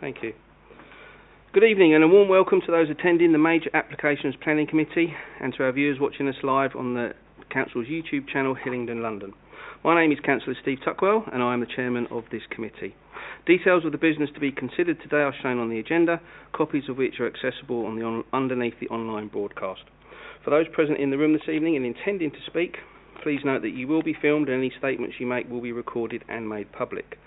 Thank you. Good evening and a warm welcome to those attending the Major Applications Planning Committee and to our viewers watching us live on the Council's YouTube channel, Hillingdon, London. My name is Councillor Steve Tuckwell and I am the Chairman of this committee. Details of the business to be considered today are shown on the agenda, copies of which are accessible underneath the online broadcast. For those present in the room this evening and intending to speak, please note that you will be filmed and any statements you make will be recorded and made public.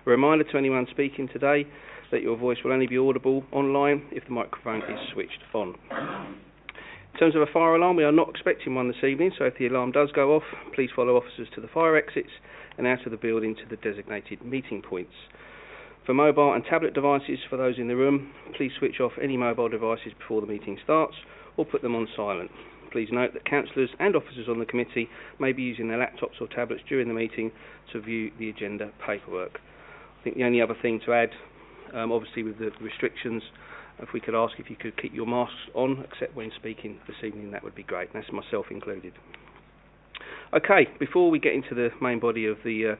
A reminder to anyone speaking today that your voice will only be audible online if the microphone is switched on. In terms of a fire alarm, we are not expecting one this evening, so if the alarm does go off, please follow officers to the fire exits and out of the building to the designated meeting points. For mobile and tablet devices, for those in the room, please switch off any mobile devices before the meeting starts or put them on silent. Please note that councillors and officers on the committee may be using their laptops or tablets during the meeting to view the agenda paperwork. I think the only other thing to add, obviously with the restrictions, if we could ask if you could keep your masks on, except when speaking this evening, that would be great. That's myself included. Okay, before we get into the main body of the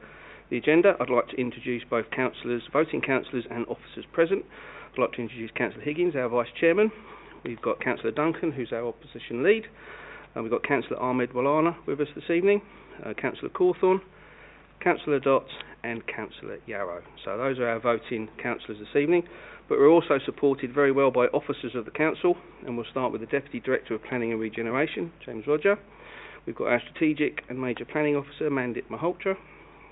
agenda, I'd like to introduce both councillors, voting councillors and officers present. I'd like to introduce Councillor Higgins, our Vice Chairman. We've got Councillor Duncan, who's our Opposition Lead. We've got Councillor Ahmed Walana with us this evening, Councillor Cawthorne, Councillor Dott and Councillor Yarrow. So those are our voting councillors this evening, but we're also supported very well by officers of the Council, and we'll start with the Deputy Director of Planning and Regeneration, James Roger. We've got our Strategic and Major Planning Officer, Mandip Malhotra.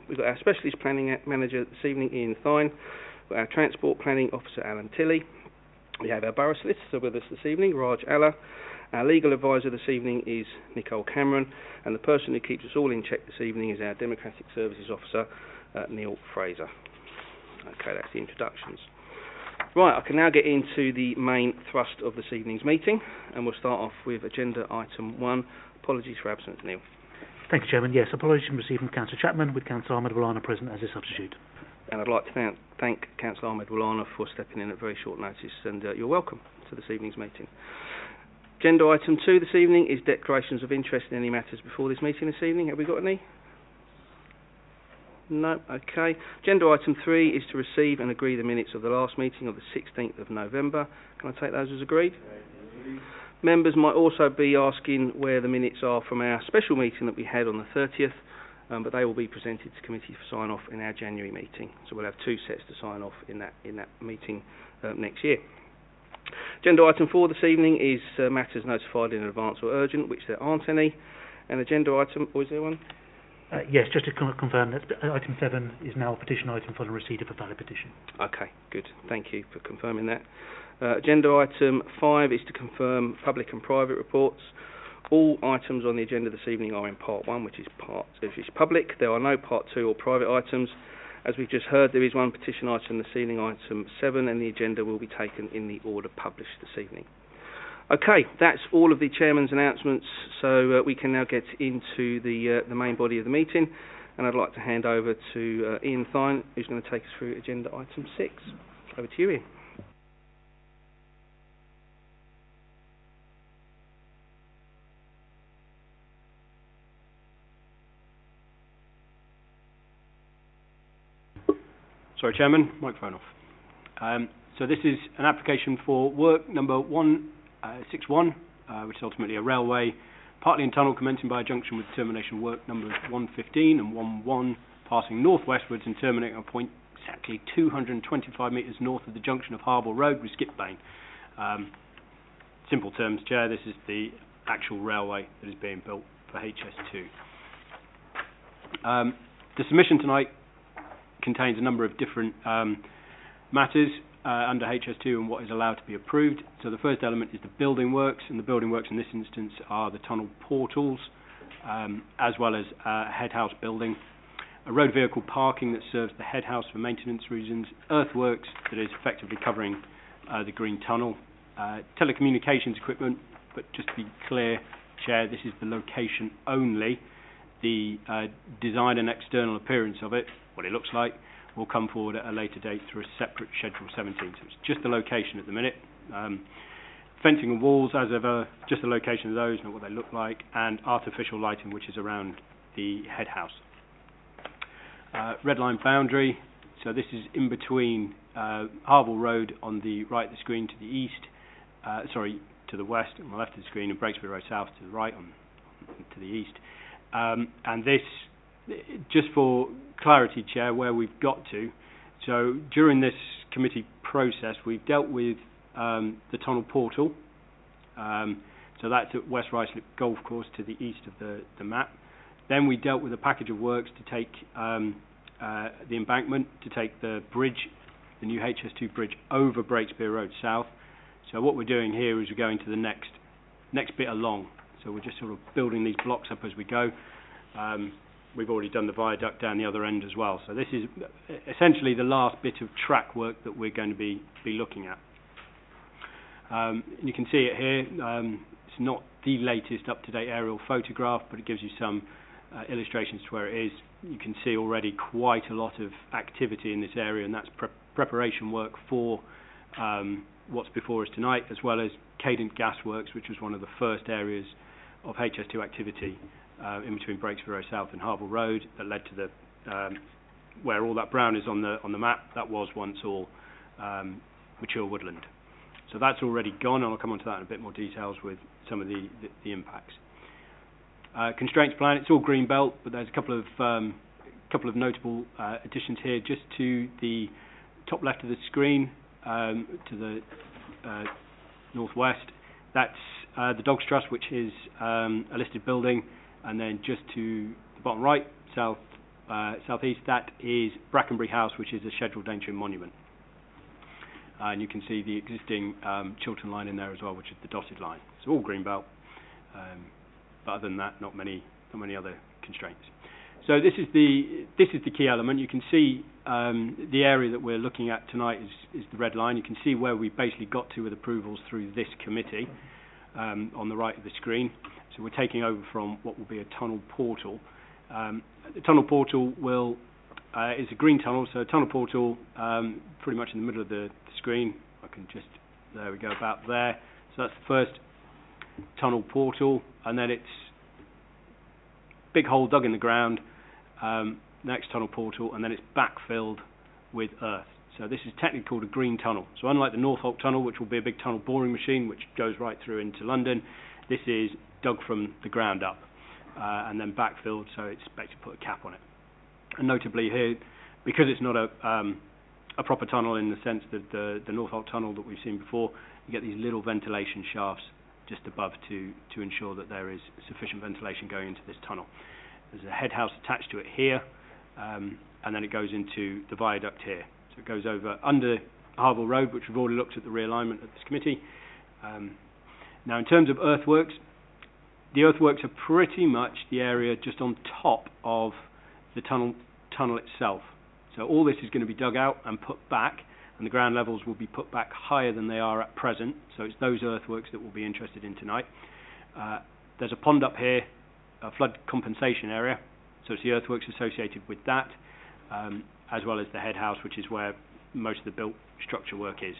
We've got our Specialist Planning Manager this evening, Ian Thine. We've got our Transport Planning Officer, Alan Tilley. We have our Borough Solicitor with us this evening, Raj Allah. Our Legal Advisor this evening is Nicole Cameron, and the person who keeps us all in check this evening is our Democratic Services Officer, Neil Fraser. Okay, that's the introductions. Right, I can now get into the main thrust of this evening's meeting, and we'll start off with Agenda Item 1, Apologies for Absence, Neil. Thank you, Chairman. Yes, apologies received from Councillor Chapman, with Councillor Ahmed Walana present as a substitute. And I'd like to thank Councillor Ahmed Walana for stepping in at very short notice, and you're welcome to this evening's meeting. Agenda Item 2 this evening is Declarations of Interest in any matters before this meeting this evening. Have we got any? No? Okay. Agenda Item 3 is to receive and agree the minutes of the last meeting of the 16th of November. Can I take those as agreed? Members might also be asking where the minutes are from our special meeting that we had on the 30th, but they will be presented to committee for sign-off in our January meeting. So we'll have two sets to sign off in that meeting next year. Agenda Item 4 this evening is matters notified in advance or urgent, which there aren't any. And Agenda Item, or is there one? Yes, just to confirm that Item 7 is now a petition item following receipt of a valid petition. Okay, good. Thank you for confirming that. Agenda Item 5 is to confirm public and private reports. All items on the agenda this evening are in Part 1, which is public. There are no Part 2 or private items. As we've just heard, there is one petition item this evening, Item 7, and the agenda will be taken in the order published this evening. Okay, that's all of the Chairman's announcements, so we can now get into the main body of the meeting, and I'd like to hand over to Ian Thine, who's going to take us through Agenda Item 6. Over to you, Ian. Sorry, Chairman, microphone off. So this is an application for work number 161, which is ultimately a railway, partly in tunnel commencing by a junction with termination work numbers 115 and 11, passing northwestwards and terminating at a point exactly 225 metres north of the junction of Harbour Road with Skipbane. Simple terms, Chair, this is the actual railway that is being built for HS2. The submission tonight contains a number of different matters under HS2 and what is allowed to be approved. So the first element is the building works, and the building works in this instance are the tunnel portals, as well as head house building, a road vehicle parking that serves the head house for maintenance reasons, earthworks that is effectively covering the green tunnel, telecommunications equipment, but just to be clear, Chair, this is the location only. The design and external appearance of it, what it looks like, will come forward at a later date through a separate Schedule 17. So it's just the location at the minute. Fencing and walls, as ever, just the location of those, not what they look like, and artificial lighting, which is around the head house. Red line boundary, So this is in between Harville Road on the right of the screen to the east, to the west on the left of the screen, and Breakspear Road South to the right to the east. And this, just for clarity, Chair, where we've got to. So during this committee process, we've dealt with the tunnel portal. So that's at West Ruislip Golf Course to the east of the map. Then we dealt with a package of works to take the embankment, to take the bridge, the new HS2 bridge over Breakspear Road South. So what we're doing here is we're going to the next bit along. So we're just sort of building these blocks up as we go. We've already done the viaduct down the other end as well. So this is essentially the last bit of track work that we're going to be looking at. You can see it here. It's not the latest up-to-date aerial photograph, but it gives you some illustrations to where it is. You can see already quite a lot of activity in this area, and that's preparation work for what's before us tonight, as well as Cadent Gasworks, which was one of the first areas of HS2 activity in between Breakspear Road South and Harville Road that led to the where all that brown is on the map. That was once all mature woodland. So that's already gone, and I'll come on to that in a bit more details with some of the impacts. Constraints plan, it's all green belt, but there's a couple of notable additions here. Just to the top left of the screen, to the northwest, that's the Dogs Trust, which is a listed building, and then just to the bottom right, southeast, that is Brackenbury House, which is a scheduled danger monument. And you can see the existing Chiltern line in there as well, which is the dotted line. So all green belt, but other than that, not many other constraints. So this is the key element. You can see the area that we're looking at tonight is the red line. You can see where we basically got to with approvals through this committee on the right of the screen. So we're taking over from what will be a tunnel portal. The tunnel portal is a green tunnel, so a tunnel portal pretty much in the middle of the screen. There we go, about there. So that's the first tunnel portal, and then it's big hole dug in the ground, next tunnel portal, and then it's backfilled with earth. So this is technically called a green tunnel. So unlike the Norfolk tunnel, which will be a big tunnel boring machine which goes right through into London, this is dug from the ground up and then backfilled, so it's expected to put a cap on it. And notably here, because it's not a proper tunnel in the sense that the Norfolk tunnel that we've seen before, you get these little ventilation shafts just above to ensure that there is sufficient ventilation going into this tunnel. There's a head house attached to it here, and then it goes into the viaduct here. So it goes over under Harville Road, which we've already looked at the realignment of this committee. Now in terms of earthworks, the earthworks are pretty much the area just on top of the tunnel itself. So all this is going to be dug out and put back, and the ground levels will be put back higher than they are at present. So it's those earthworks that we'll be interested in tonight. There's a pond up here, a flood compensation area, so it's the earthworks associated with that, as well as the head house, which is where most of the built structure work is.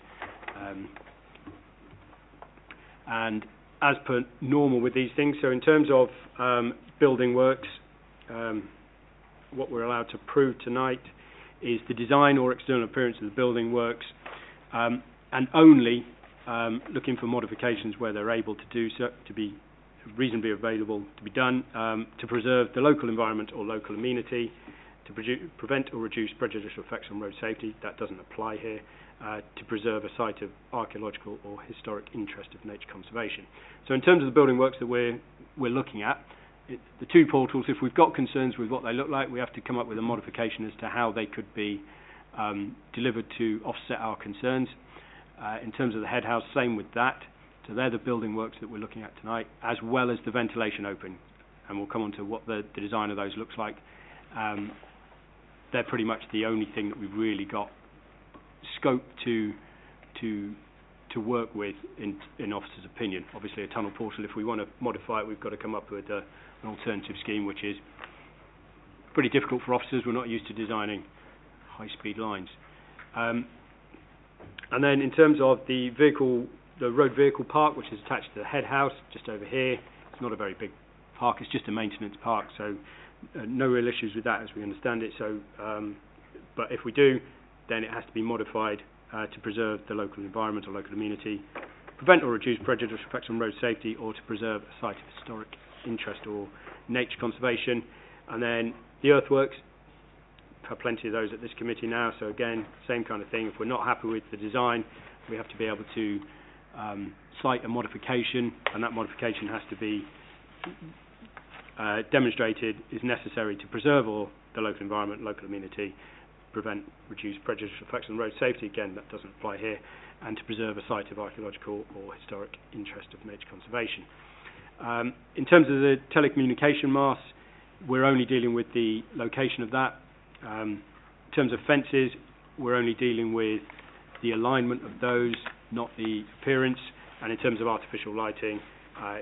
And as per normal with these things, so in terms of building works, what we're allowed to prove tonight is the design or external appearance of the building works, and only looking for modifications where they're able to do so, to be reasonably available to be done, to preserve the local environment or local amenity, to prevent or reduce prejudicial effects on road safety. That doesn't apply here. To preserve a site of archaeological or historic interest of nature conservation. So in terms of the building works that we're looking at, the two portals, if we've got concerns with what they look like, we have to come up with a modification as to how they could be delivered to offset our concerns. In terms of the head house, same with that. So they're the building works that we're looking at tonight, as well as the ventilation open. And we'll come on to what the design of those looks like. They're pretty much the only thing that we've really got scope to work with in officers' opinion. Obviously a tunnel portal, if we want to modify it, we've got to come up with an alternative scheme, which is pretty difficult for officers. We're not used to designing high-speed lines. And then in terms of the road vehicle park, which is attached to the head house, just over here, it's not a very big park, it's just a maintenance park, so no real issues with that as we understand it. So, but if we do, then it has to be modified to preserve the local environment or local amenity, prevent or reduce prejudicial effects on road safety, or to preserve a site of historic interest or nature conservation. And then the earthworks, we've had plenty of those at this committee now, so again, same kind of thing. If we're not happy with the design, we have to be able to cite a modification, and that modification has to be demonstrated is necessary to preserve or the local environment, local amenity, prevent, reduce prejudicial effects on road safety, again that doesn't apply here, and to preserve a site of archaeological or historic interest of nature conservation. In terms of the telecommunication masts, we're only dealing with the location of that. In terms of fences, we're only dealing with the alignment of those, not the appearance. And in terms of artificial lighting,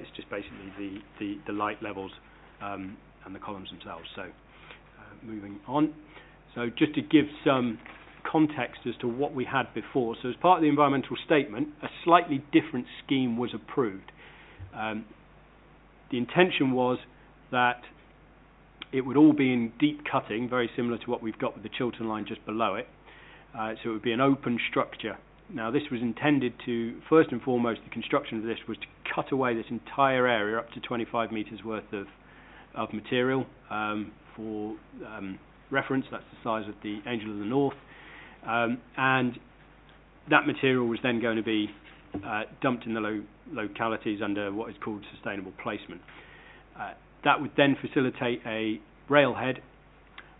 it's just basically the light levels and the columns themselves. So moving on. So just to give some context as to what we had before. So as part of the environmental statement, a slightly different scheme was approved. The intention was that it would all be in deep cutting, very similar to what we've got with the Chiltern line just below it. So it would be an open structure. Now this was intended to, first and foremost, the construction of this was to cut away this entire area up to 25 metres worth of material. For reference, that's the size of the Angel of the North. And that material was then going to be dumped in the localities under what is called sustainable placement. That would then facilitate a railhead,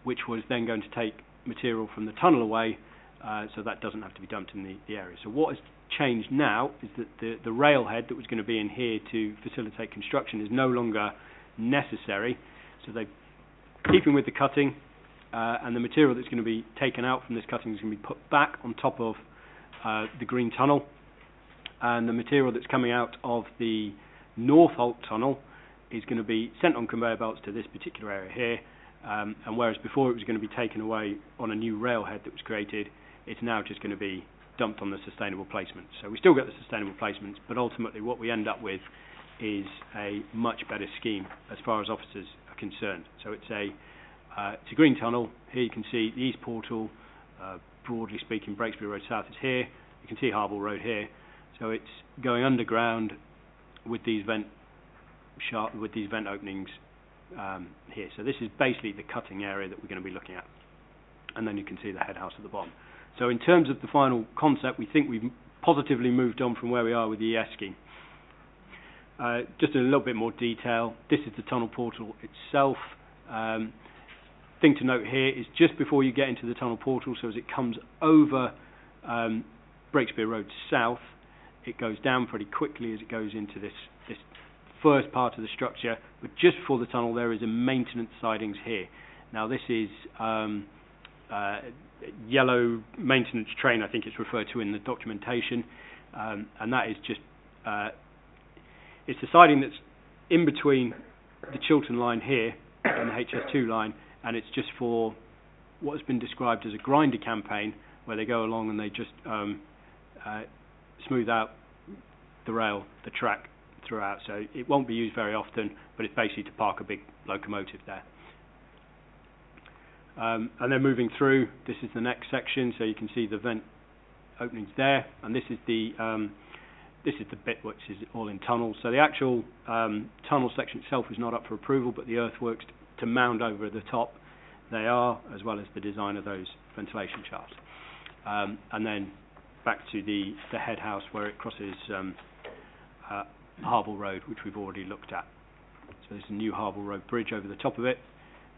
which was then going to take material from the tunnel away, so that doesn't have to be dumped in the area. So what has changed now is that the railhead that was going to be in here to facilitate construction is no longer necessary. So they're keeping with the cutting, and the material that's going to be taken out from this cutting is going to be put back on top of the green tunnel, and the material that's coming out of the North Holt tunnel is going to be sent on conveyor belts to this particular area here, and whereas before it was going to be taken away on a new railhead that was created, it's now just going to be dumped on the sustainable placement. So we still get the sustainable placements, but ultimately what we end up with is a much better scheme as far as officers are concerned. So it's a green tunnel. Here you can see the East Portal, broadly speaking, Breakspear Road South is here. You can see Harble Road here. So it's going underground with these vent openings here. So this is basically the cutting area that we're going to be looking at. And then you can see the head house at the bottom. So in terms of the final concept, we think we've positively moved on from where we are with the ES scheme. Just in a little bit more detail, this is the tunnel portal itself. Thing to note here is just before you get into the tunnel portal, so as it comes over Breakspear Road South, it goes down pretty quickly as it goes into this first part of the structure, but just before the tunnel there is a maintenance sidings here. Now this is yellow maintenance train, I think it's referred to in the documentation, and that is just it's the siding that's in between the Chiltern line here and the HS2 line, and it's just for what has been described as a grinder campaign, where they go along and they just smooth out the rail, the track throughout. So it won't be used very often, but it's basically to park a big locomotive there. And then moving through, this is the next section, so you can see the vent openings there, and this is the bit which is all in tunnels. So the actual tunnel section itself is not up for approval, but the earthworks to mound over the top, they are, as well as the design of those ventilation shafts. And then back to the head house where it crosses Harble Road, which we've already looked at. So there's a new Harble Road bridge over the top of it.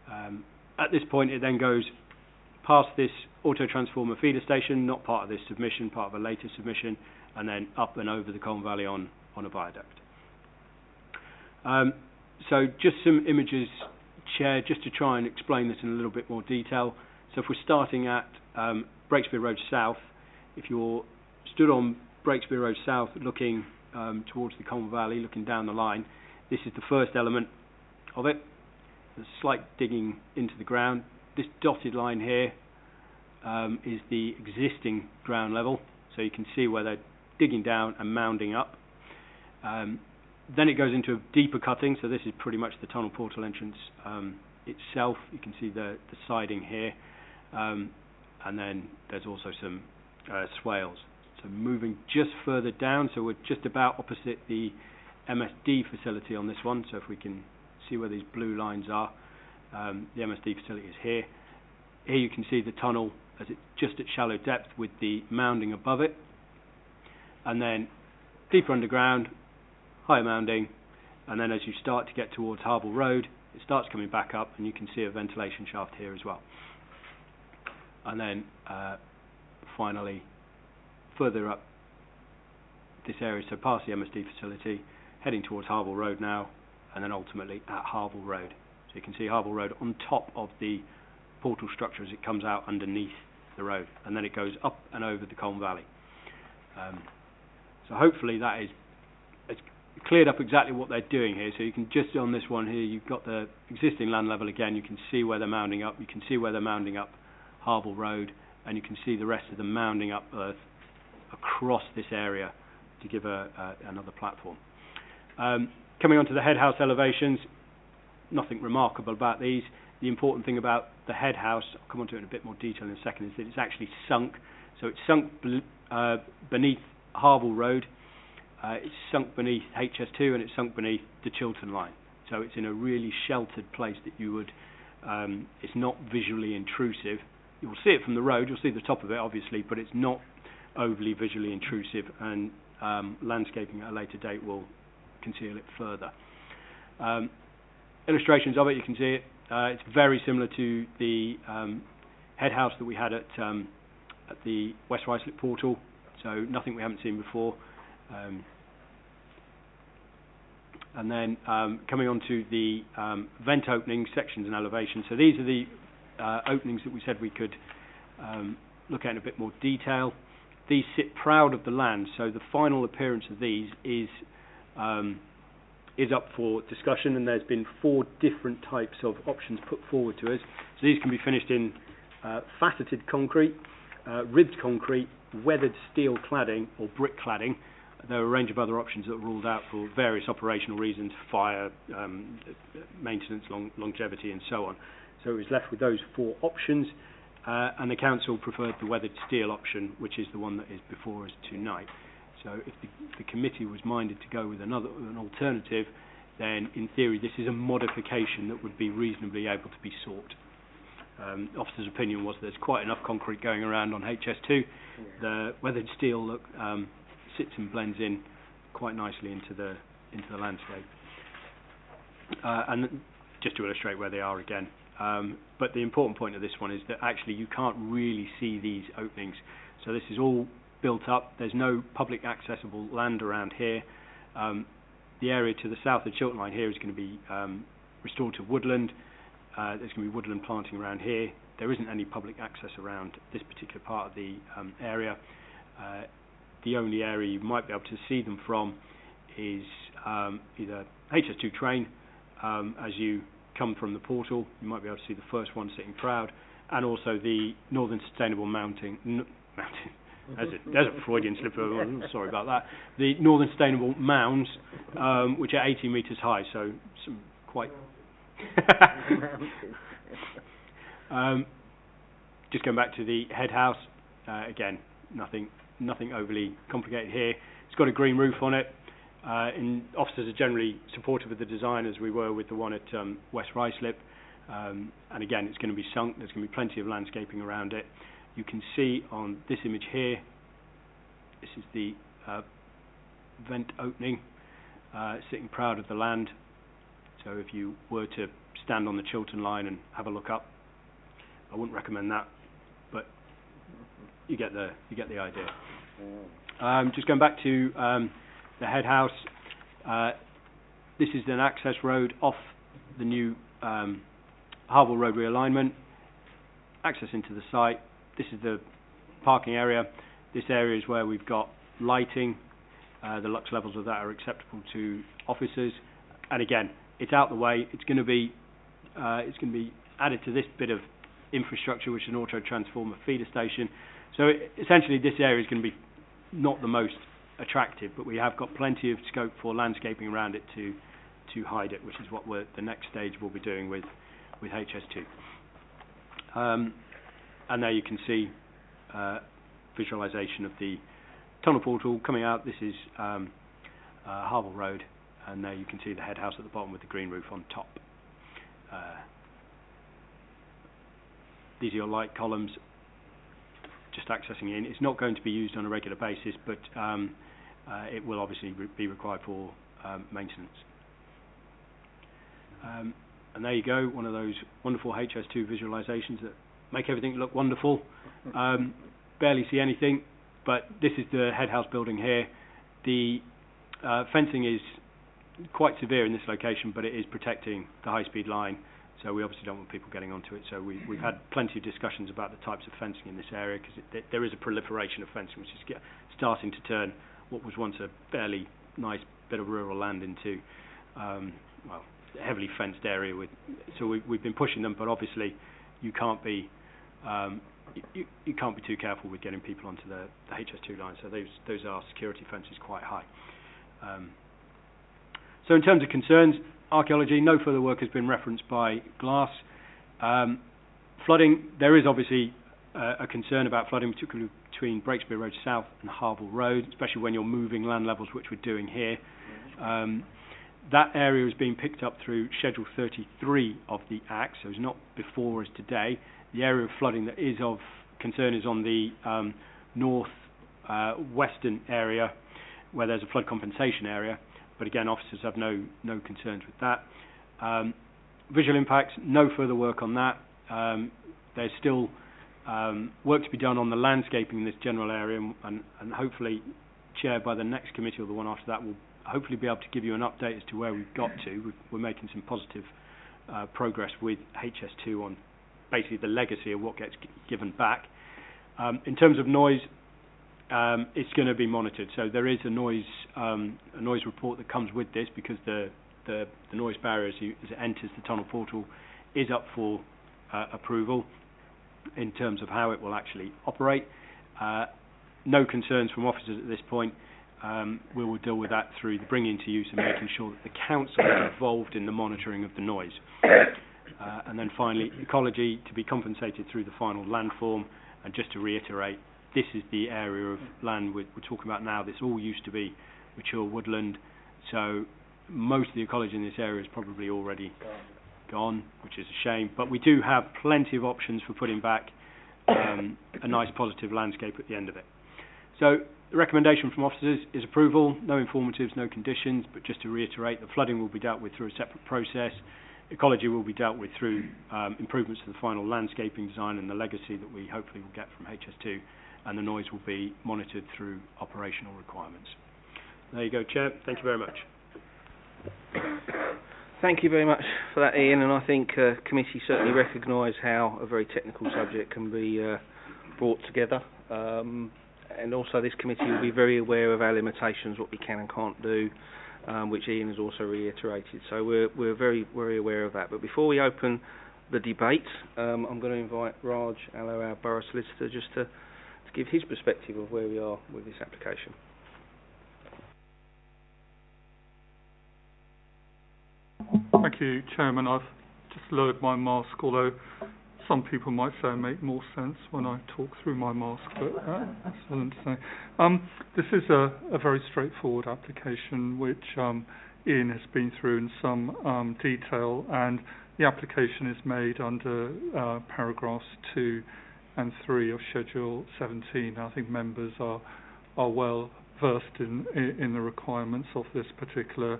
At this point it then goes past this auto transformer feeder station, not part of this submission, part of a later submission, and then up and over the Colne Valley on a viaduct. So just some images, Chair, just to try and explain this in a little bit more detail. So if we're starting at Breakspear Road South, if you're stood on Breakspear Road South looking towards the Colne Valley, looking down the line, this is the first element of it. There's a slight digging into the ground. This dotted line here is the existing ground level, so you can see where they're digging down and mounding up. Then it goes into a deeper cutting, so this is pretty much the tunnel portal entrance itself. You can see the siding here. and then there's also some swales. So moving just further down, so we're just about opposite the MSD facility on this one. So if we can see where these blue lines are, the MSD facility is here. Here you can see the tunnel as it's just at shallow depth with the mounding above it, and then deeper underground, higher mounding, and then as you start to get towards Harble Road, it starts coming back up, and you can see a ventilation shaft here as well. And then finally, further up this area, so past the MSD facility, heading towards Harble Road now, and then ultimately at Harble Road. So you can see Harble Road on top of the portal structure as it comes out underneath the road, and then it goes up and over the Colne Valley. So hopefully that is it's cleared up exactly what they're doing here. So you can just on this one here, you've got the existing land level again. You can see where they're mounding up. You can see where they're mounding up Harble Road, and you can see the rest of them mounding up earth across this area to give another platform. Coming on to the head house elevations, nothing remarkable about these. The important thing about the head house, I'll come on to it in a bit more detail in a second, is that it's actually sunk. So it's sunk beneath Harble Road, it's sunk beneath HS2, and it's sunk beneath the Chiltern line. So it's in a really sheltered place that you would, it's not visually intrusive. You'll see it from the road, you'll see the top of it obviously, but it's not overly visually intrusive, and landscaping at a later date will conceal it further. Illustrations of it, you can see it. It's very similar to the head house that we had at the West Ruislip portal, so nothing we haven't seen before. And then coming on to the vent openings, sections and elevations. So these are the openings that we said we could look at in a bit more detail. These sit proud of the land, so the final appearance of these is up for discussion, and there's been 4 different types of options put forward to us. So these can be finished in faceted concrete, ribbed concrete, weathered steel cladding, or brick cladding. There are a range of other options that are ruled out for various operational reasons, fire, maintenance, longevity, and so on. So it was left with those 4 options, and the council preferred the weathered steel option, which is the one that is before us tonight. So if the committee was minded to go with an alternative, then in theory this is a modification that would be reasonably able to be sought. Officer's opinion was there's quite enough concrete going around on HS2. The weathered steel sits and blends in quite nicely into the landscape. And just to illustrate where they are again. But the important point of this one is that actually you can't really see these openings. So this is all built up. There's no public accessible land around here. The area to the south of the Chiltern line here is going to be restored to woodland. There's going to be woodland planting around here. There isn't any public access around this particular part of the area. The only area you might be able to see them from is either HS2 train. As you come from the portal, you might be able to see the first one sitting proud, and also the Northern Sustainable Mounting. There's a Freudian slip. Sorry about that. The Northern Sustainable Mounds, which are 18 metres high, so some quite. Just going back to the head house, again, nothing overly complicated here. It's got a green roof on it. And officers are generally supportive of the design, as we were with the one at West Ruislip. And again, it's going to be sunk. There's going to be plenty of landscaping around it. You can see on this image here, this is the vent opening, sitting proud of the land. So if you were to stand on the Chiltern line and have a look up, I wouldn't recommend that, but you get the idea. Just going back to the head house, this is an access road off the new Harble Road realignment, access into the site. This is the parking area. This area is where we've got lighting. The lux levels of that are acceptable to officers. And again, it's out the way. It's going to be added to this bit of infrastructure, which is an auto transformer feeder station. So essentially, this area is going to be not the most attractive, but we have got plenty of scope for landscaping around it to hide it, which is what the next stage we'll be doing with HS2. and there you can see visualisation of the tunnel portal coming out. This is Harville Road, and there you can see the head house at the bottom with the green roof on top. These are your light columns, just accessing in. It's not going to be used on a regular basis, but it will obviously be required for maintenance. And there you go, one of those wonderful HS2 visualizations that make everything look wonderful. Barely see anything, but this is the head house building here. The fencing is quite severe in this location, but it is protecting the high-speed line, so we obviously don't want people getting onto it. So we've had plenty of discussions about the types of fencing in this area, because there is a proliferation of fencing which is starting to turn what was once a fairly nice bit of rural land into well, a heavily fenced area. So we've been pushing them, but obviously you can't be you can't be too careful with getting people onto the HS2 line. So those are security fences quite high. So in terms of concerns, archaeology, no further work has been referenced by Glass. Flooding, there is obviously a concern about flooding, particularly between Breakspear Road South and Harville Road, especially when you're moving land levels, which we're doing here. That area is being picked up through Schedule 33 of the Act, so it's not before us today. The area of flooding that is of concern is on the north-western area, where there's a flood compensation area. But again, officers have no concerns with that. Visual impacts, no further work on that. There's still work to be done on the landscaping in this general area, and hopefully, chaired by the next committee or the one after that, we'll hopefully be able to give you an update as to where we've got to. We're making some positive progress with HS2 on basically the legacy of what gets given back. In terms of noise, it's going to be monitored. So there is a noise report that comes with this, because the noise barrier as it enters the tunnel portal is up for approval in terms of how it will actually operate. No concerns from officers at this point. We will deal with that through the bringing into use and making sure that the council is involved in the monitoring of the noise. And then finally, ecology, to be compensated through the final landform. And just to reiterate, this is the area of land we're talking about now. This all used to be mature woodland, so most of the ecology in this area is probably already gone, which is a shame. But we do have plenty of options for putting back a nice positive landscape at the end of it. So the recommendation from officers is approval, no informatives, no conditions, but just to reiterate, the flooding will be dealt with through a separate process. Ecology will be dealt with through improvements to the final landscaping design and the legacy that we hopefully will get from HS2, and the noise will be monitored through operational requirements. There you go, Chair. Thank you very much. Thank you very much for that, Ian, and I think committee certainly recognise how a very technical subject can be brought together, and also this committee will be very aware of our limitations, what we can and can't do, which Ian has also reiterated. So we're very, very aware of that. But before we open the debate, I'm going to invite Raj Allo, our Borough Solicitor, just to give his perspective of where we are with this application. Thank you, Chairman. I've just lowered my mask, although some people might say it makes more sense when I talk through my mask, but that's nothing to say. This is a very straightforward application, which Ian has been through in some detail, and the application is made under paragraphs 2 and 3 of Schedule 17. I think members are well versed in the requirements of this particular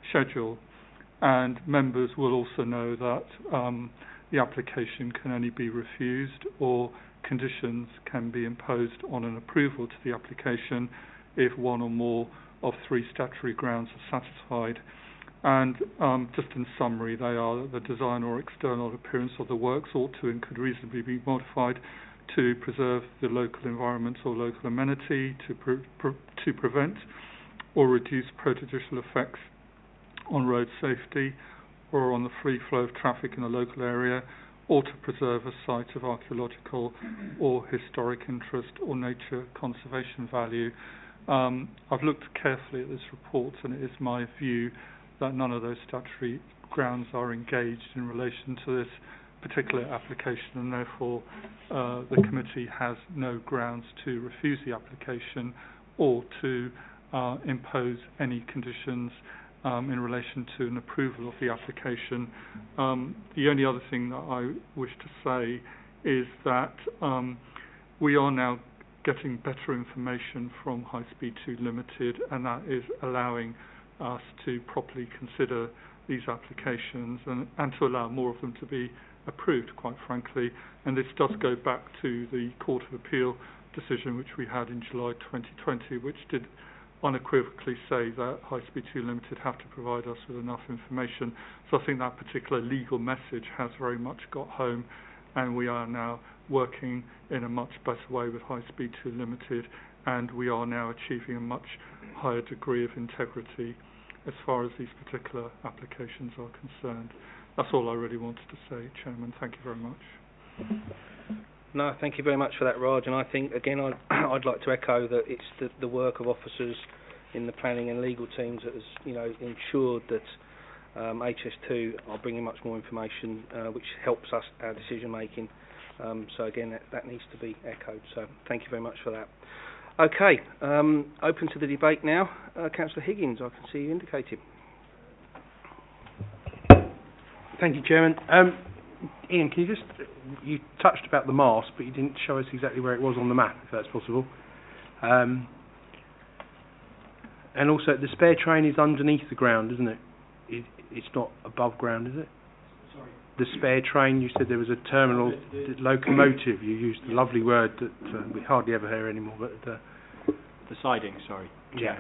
schedule. And members will also know that the application can only be refused, or conditions can be imposed on an approval to the application if one or more of 3 statutory grounds are satisfied. And just in summary, they are that the design or external appearance of the works ought to and could reasonably be modified to preserve the local environment or local amenity, to prevent or reduce prejudicial effects on road safety or on the free flow of traffic in the local area, or to preserve a site of archaeological or historic interest or nature conservation value. I've looked carefully at this report, and it is my view that none of those statutory grounds are engaged in relation to this particular application, and therefore the committee has no grounds to refuse the application or to impose any conditions in relation to an approval of the application. The only other thing that I wish to say is that we are now getting better information from High Speed 2 Limited, and that is allowing us to properly consider these applications and to allow more of them to be approved, quite frankly. And this does go back to the Court of Appeal decision which we had in July 2020, which did unequivocally say that High Speed 2 Limited have to provide us with enough information. So I think that particular legal message has very much got home, and we are now working in a much better way with High Speed 2 Limited, and we are now achieving a much higher degree of integrity as far as these particular applications are concerned. That's all I really wanted to say, Chairman. Thank you very much. No, thank you very much for that, Raj. And I think, again, I'd like to echo that it's the work of officers in the planning and legal teams that has, ensured that HS2 are bringing much more information, which helps us, our decision making. So again, that needs to be echoed. So thank you very much for that. Okay, open to the debate now. Councillor Higgins, I can see you indicated. Thank you, Chairman. Ian, can you touched about the mast, but you didn't show us exactly where it was on the map, if that's possible. And also, the spare train is underneath the ground, isn't it? It's not above ground, is it? Sorry. The spare train, you said there was a terminal locomotive. You used a lovely word that we hardly ever hear anymore. But the siding, sorry. Yeah.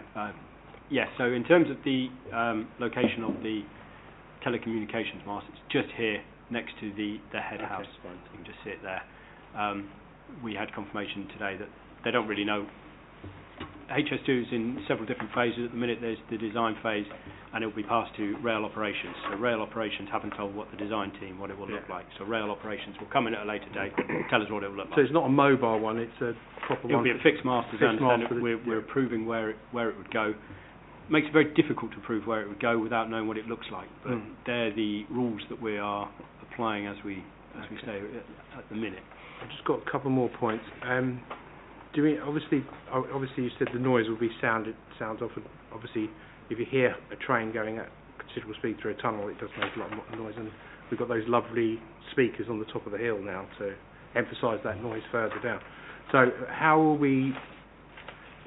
Yes, so in terms of the location of the telecommunications mast, it's just here next to the head house. You can just see it there. We had confirmation today that they don't really know. HS2 is in several different phases. At the minute there's the design phase, and it will be passed to rail operations. So rail operations haven't told what the design team what it will look like. So rail operations will come in at a later date and tell us what it will look like. So it's not a mobile one, it's a proper one. It will be a fixed mast, as I understand it. We're approving where it would go. Makes it very difficult to prove where it would go without knowing what it looks like. But they're the rules that we are applying as we say at the minute. I've just got a couple more points. Obviously you said the noise will be sound. It sounds often. Obviously, if you hear a train going at considerable speed through a tunnel, it does make a lot of noise. And we've got those lovely speakers on the top of the hill now to emphasise that noise further down. So how will we?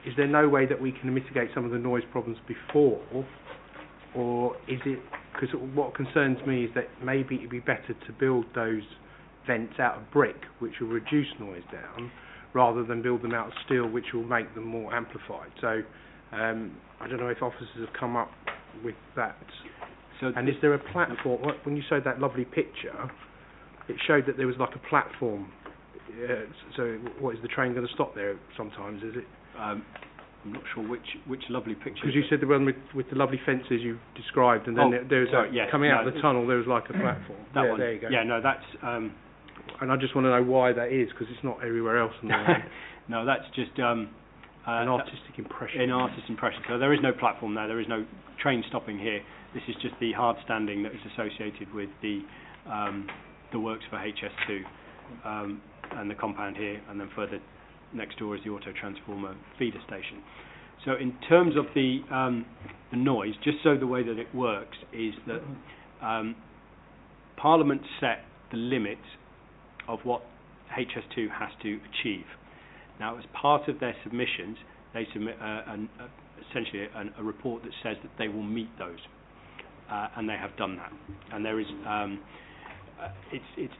Is there no way that we can mitigate some of the noise problems before, or is it? Because what concerns me is that maybe it'd be better to build those vents out of brick, which will reduce noise down, rather than build them out of steel, which will make them more amplified. So I don't know if officers have come up with that. So and is there a platform? When you showed that lovely picture, it showed that there was like a platform. So what, is the train going to stop there sometimes, is it? I'm not sure which lovely picture. Because you said the one with the lovely fences you described, and then coming out of the tunnel there was like a platform. That one. There you go. Yeah, no, that's... and I just want to know why that is, because it's not everywhere else on the line. No, that's just... an artistic impression. An artistic impression. So there is no platform there. There is no train stopping here. This is just the hard standing that is associated with the works for HS2 and the compound here, and then further next door is the auto transformer feeder station. So in terms of the noise, just so the way that it works is that Parliament set the limit of what HS2 has to achieve. Now, as part of their submissions, they submit essentially a report that says that they will meet those, and they have done that. And there is, it's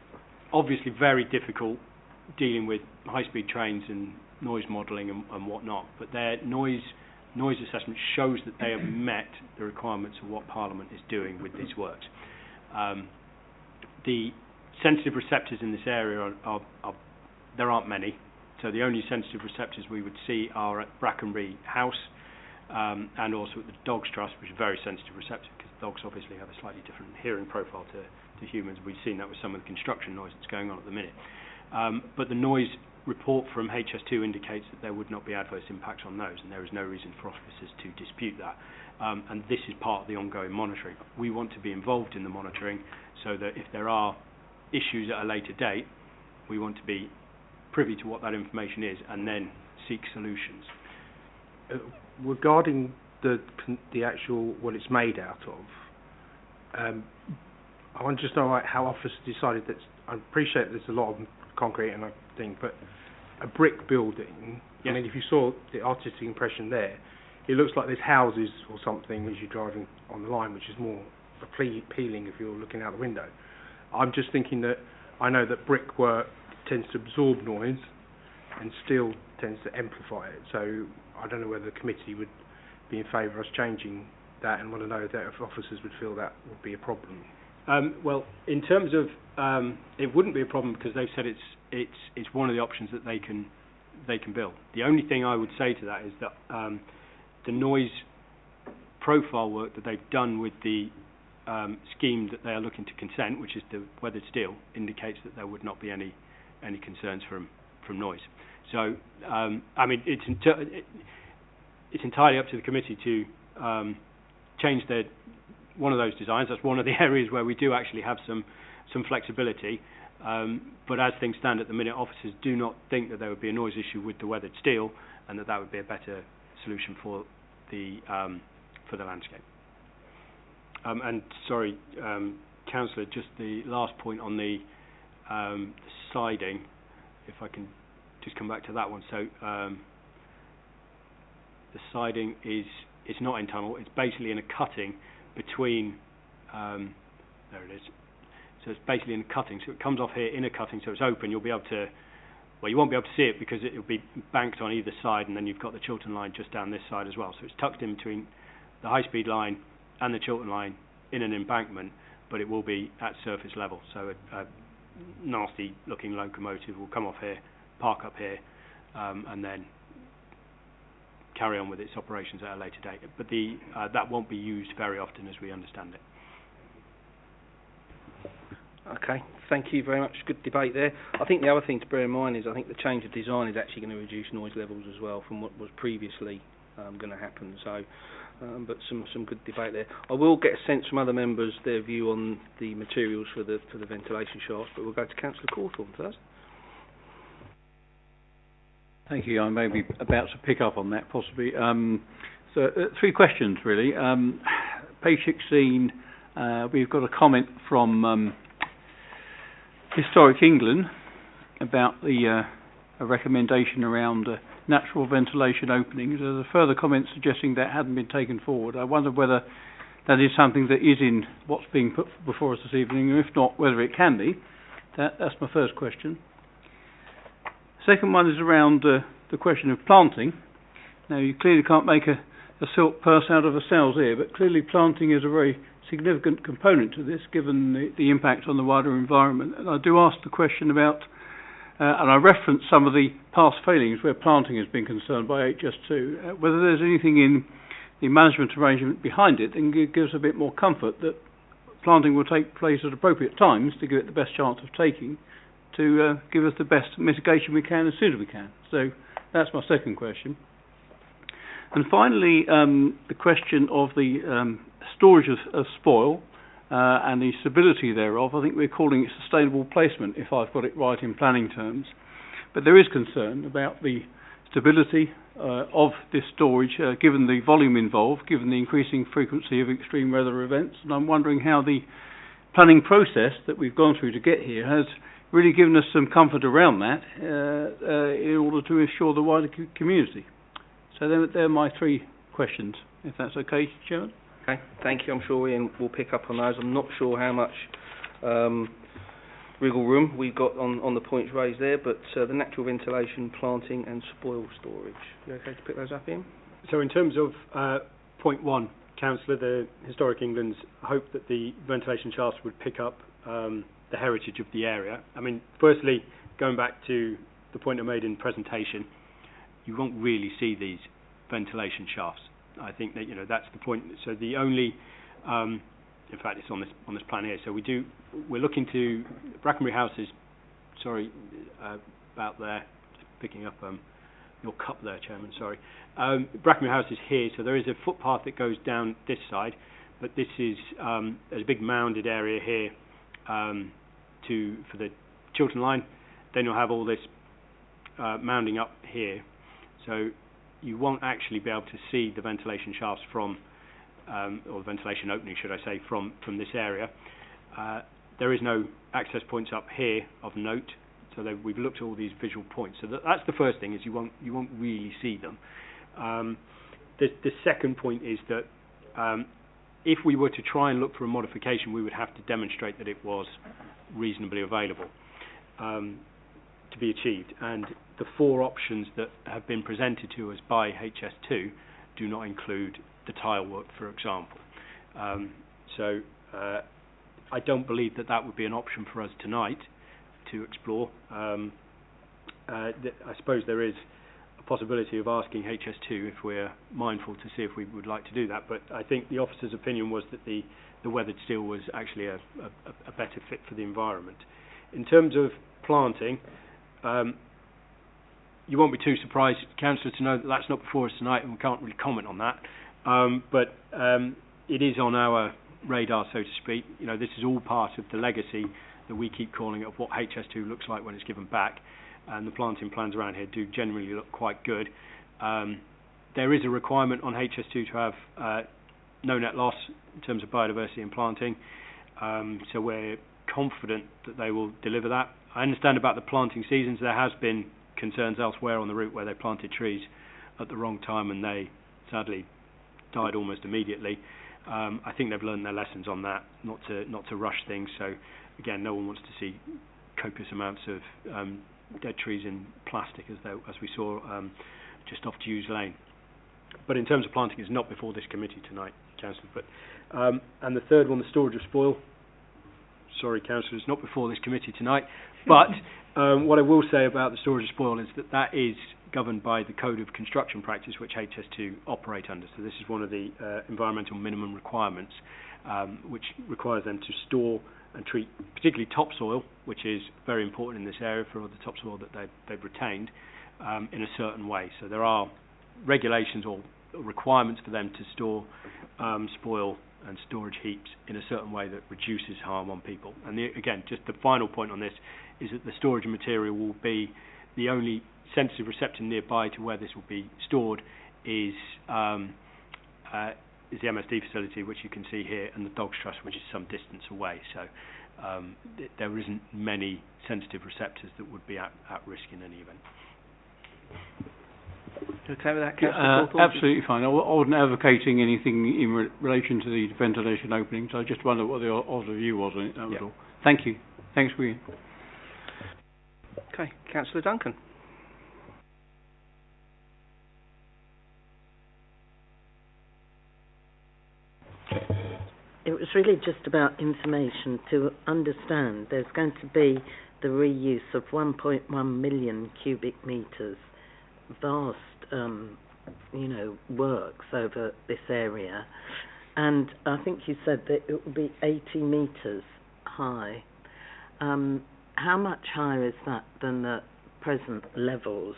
obviously very difficult dealing with high-speed trains and noise modelling and whatnot, but their noise assessment shows that they have met the requirements of what Parliament is doing with these works. The sensitive receptors in this area there aren't many. So the only sensitive receptors we would see are at Brackenbury House and also at the Dogs Trust, which is a very sensitive receptor because dogs obviously have a slightly different hearing profile to humans. We've seen that with some of the construction noise that's going on at the minute. But the noise report from HS2 indicates that there would not be adverse impacts on those, and there is no reason for officers to dispute that. And this is part of the ongoing monitoring. We want to be involved in the monitoring so that if there are issues at a later date, we want to be privy to what that information is and then seek solutions. Regarding the actual what it's made out of, I want to just know how officers decided that. I appreciate there's a lot of concrete and everything, but a brick building. Yes. I mean, if you saw the artistic impression there, it looks like there's houses or something as you're driving on the line, which is more appealing if you're looking out the window. I'm just thinking that I know that brickwork tends to absorb noise and steel tends to amplify it. So I don't know whether the committee would be in favour of us changing that, and want to know that if officers would feel that would be a problem. Well, in terms of it wouldn't be a problem because they've said it's one of the options that they can build. The only thing I would say to that is that the noise profile work that they've done with the scheme that they are looking to consent, which is the weathered steel, indicates that there would not be any concerns from noise. So I mean, it's entirely up to the committee to change one of those designs. That's one of the areas where we do actually have some flexibility. But as things stand at the minute, officers do not think that there would be a noise issue with the weathered steel, and that would be a better solution for the landscape. And sorry, Councillor, just the last point on the siding, if I can just come back to that one. So the siding it's not in tunnel. It's basically in a cutting between. There it is. So it's basically in a cutting. So it comes off here in a cutting, so it's open. You'll be able to. Well, you won't be able to see it because it will be banked on either side, and then you've got the Chiltern line just down this side as well. So it's tucked in between the high-speed line and the Chiltern line in an embankment, but it will be at surface level. So a nasty-looking locomotive will come off here, park up here, and then carry on with its operations at a later date. But that won't be used very often, as we understand it. Okay, thank you very much. Good debate there. I think the other thing to bear in mind is I think the change of design is actually going to reduce noise levels as well from what was previously going to happen. So, but some good debate there. I will get a sense from other members their view on the materials for the ventilation shafts, but we'll go to Councillor Cawthorne first. Thank you. I may be about to pick up on that, possibly. So, three questions, really. Page 16, we've got a comment from Historic England about a recommendation around natural ventilation openings. There's a further comment suggesting that hadn't been taken forward. I wonder whether that is something that is in what's being put before us this evening, and if not, whether it can be. That's my first question. Second one is around the question of planting. Now, you clearly can't make a silk purse out of a sow's ear, but clearly planting is a very significant component to this, given the impact on the wider environment. And I do ask the question about, and I reference some of the past failings where planting has been concerned by HS2, whether there's anything in the management arrangement behind it and gives a bit more comfort that planting will take place at appropriate times to give it the best chance of taking, to give us the best mitigation we can as soon as we can. So that's my second question. And finally, the question of the storage of spoil and the stability thereof. I think we're calling it sustainable placement, if I've got it right in planning terms. But there is concern about the stability of this storage, given the volume involved, given the increasing frequency of extreme weather events. And I'm wondering how the planning process that we've gone through to get here has really given us some comfort around that in order to assure the wider community. So they're my three questions, if that's okay, Chairman. Okay, thank you. I'm sure Ian will pick up on those. I'm not sure how much wriggle room we've got on the points raised there, but the natural ventilation, planting and spoil storage. You okay to pick those up, Ian? So in terms of point one, Councillor, the Historic England's hope that the ventilation shafts would pick up the heritage of the area. I mean, firstly, going back to the point I made in presentation, you won't really see these ventilation shafts. I think that that's the point. So the only, in fact, it's on this plan here. So we're looking to Brackenbury House is, sorry about there, just picking up your cup there, Chairman. Sorry, Brackenbury House is here. So there is a footpath that goes down this side, but this is there's a big mounded area here for the Chiltern line, then you'll have all this mounding up here. So you won't actually be able to see the ventilation shafts from, or ventilation opening, should I say, from this area. There is no access points up here of note, so we've looked at all these visual points. So that's the first thing, is you won't really see them. The second point is that if we were to try and look for a modification, we would have to demonstrate that it was reasonably available to be achieved. And the 4 options that have been presented to us by HS2 do not include the tile work, for example. So I don't believe that would be an option for us tonight to explore. I suppose there is a possibility of asking HS2 if we're mindful to see if we would like to do that, but I think the officer's opinion was that the weathered steel was actually a better fit for the environment. In terms of planting, you won't be too surprised, Councillor, to know that that's not before us tonight, and we can't really comment on that. But it is on our radar, so to speak. You know, this is all part of the legacy that we keep calling it, of what HS2 looks like when it's given back. And the planting plans around here do generally look quite good. There is a requirement on HS2 to have no net loss in terms of biodiversity and planting. So we're confident that they will deliver that. I understand about the planting seasons. There has been concerns elsewhere on the route where they planted trees at the wrong time and they sadly died almost immediately. I think they've learned their lessons on that, not to rush things. So again, no one wants to see copious amounts of dead trees in plastic as we saw just off Hughes Lane. But in terms of planting, it's not before this committee tonight, Councillor. But and the third one, the storage of spoil. Sorry, Councillor, it's not before this committee tonight. But what I will say about the storage of spoil is that is governed by the Code of Construction Practice, which HS2 operate under. So this is one of the environmental minimum requirements, which requires them to store and treat particularly topsoil, which is very important in this area for all the topsoil that they've retained, in a certain way. So there are regulations or requirements for them to store spoil and storage heaps in a certain way that reduces harm on people. And again, just the final point on this is that the storage material will be the only sensitive receptor nearby to where this will be stored is the MSD facility, which you can see here, and the Dogs Trust, which is some distance away. So there isn't many sensitive receptors that would be at risk in any event. Okay with that, Councillor? Absolutely fine. I wasn't advocating anything in relation to the ventilation openings. I just wondered what the other view was on it. That was all. Thank you. Thanks, William. Okay, Councillor Duncan. It was really just about information to understand. There's going to be the reuse of 1.1 million cubic metres, vast, works over this area. And I think you said that it will be 80 metres high. How much higher is that than the present levels?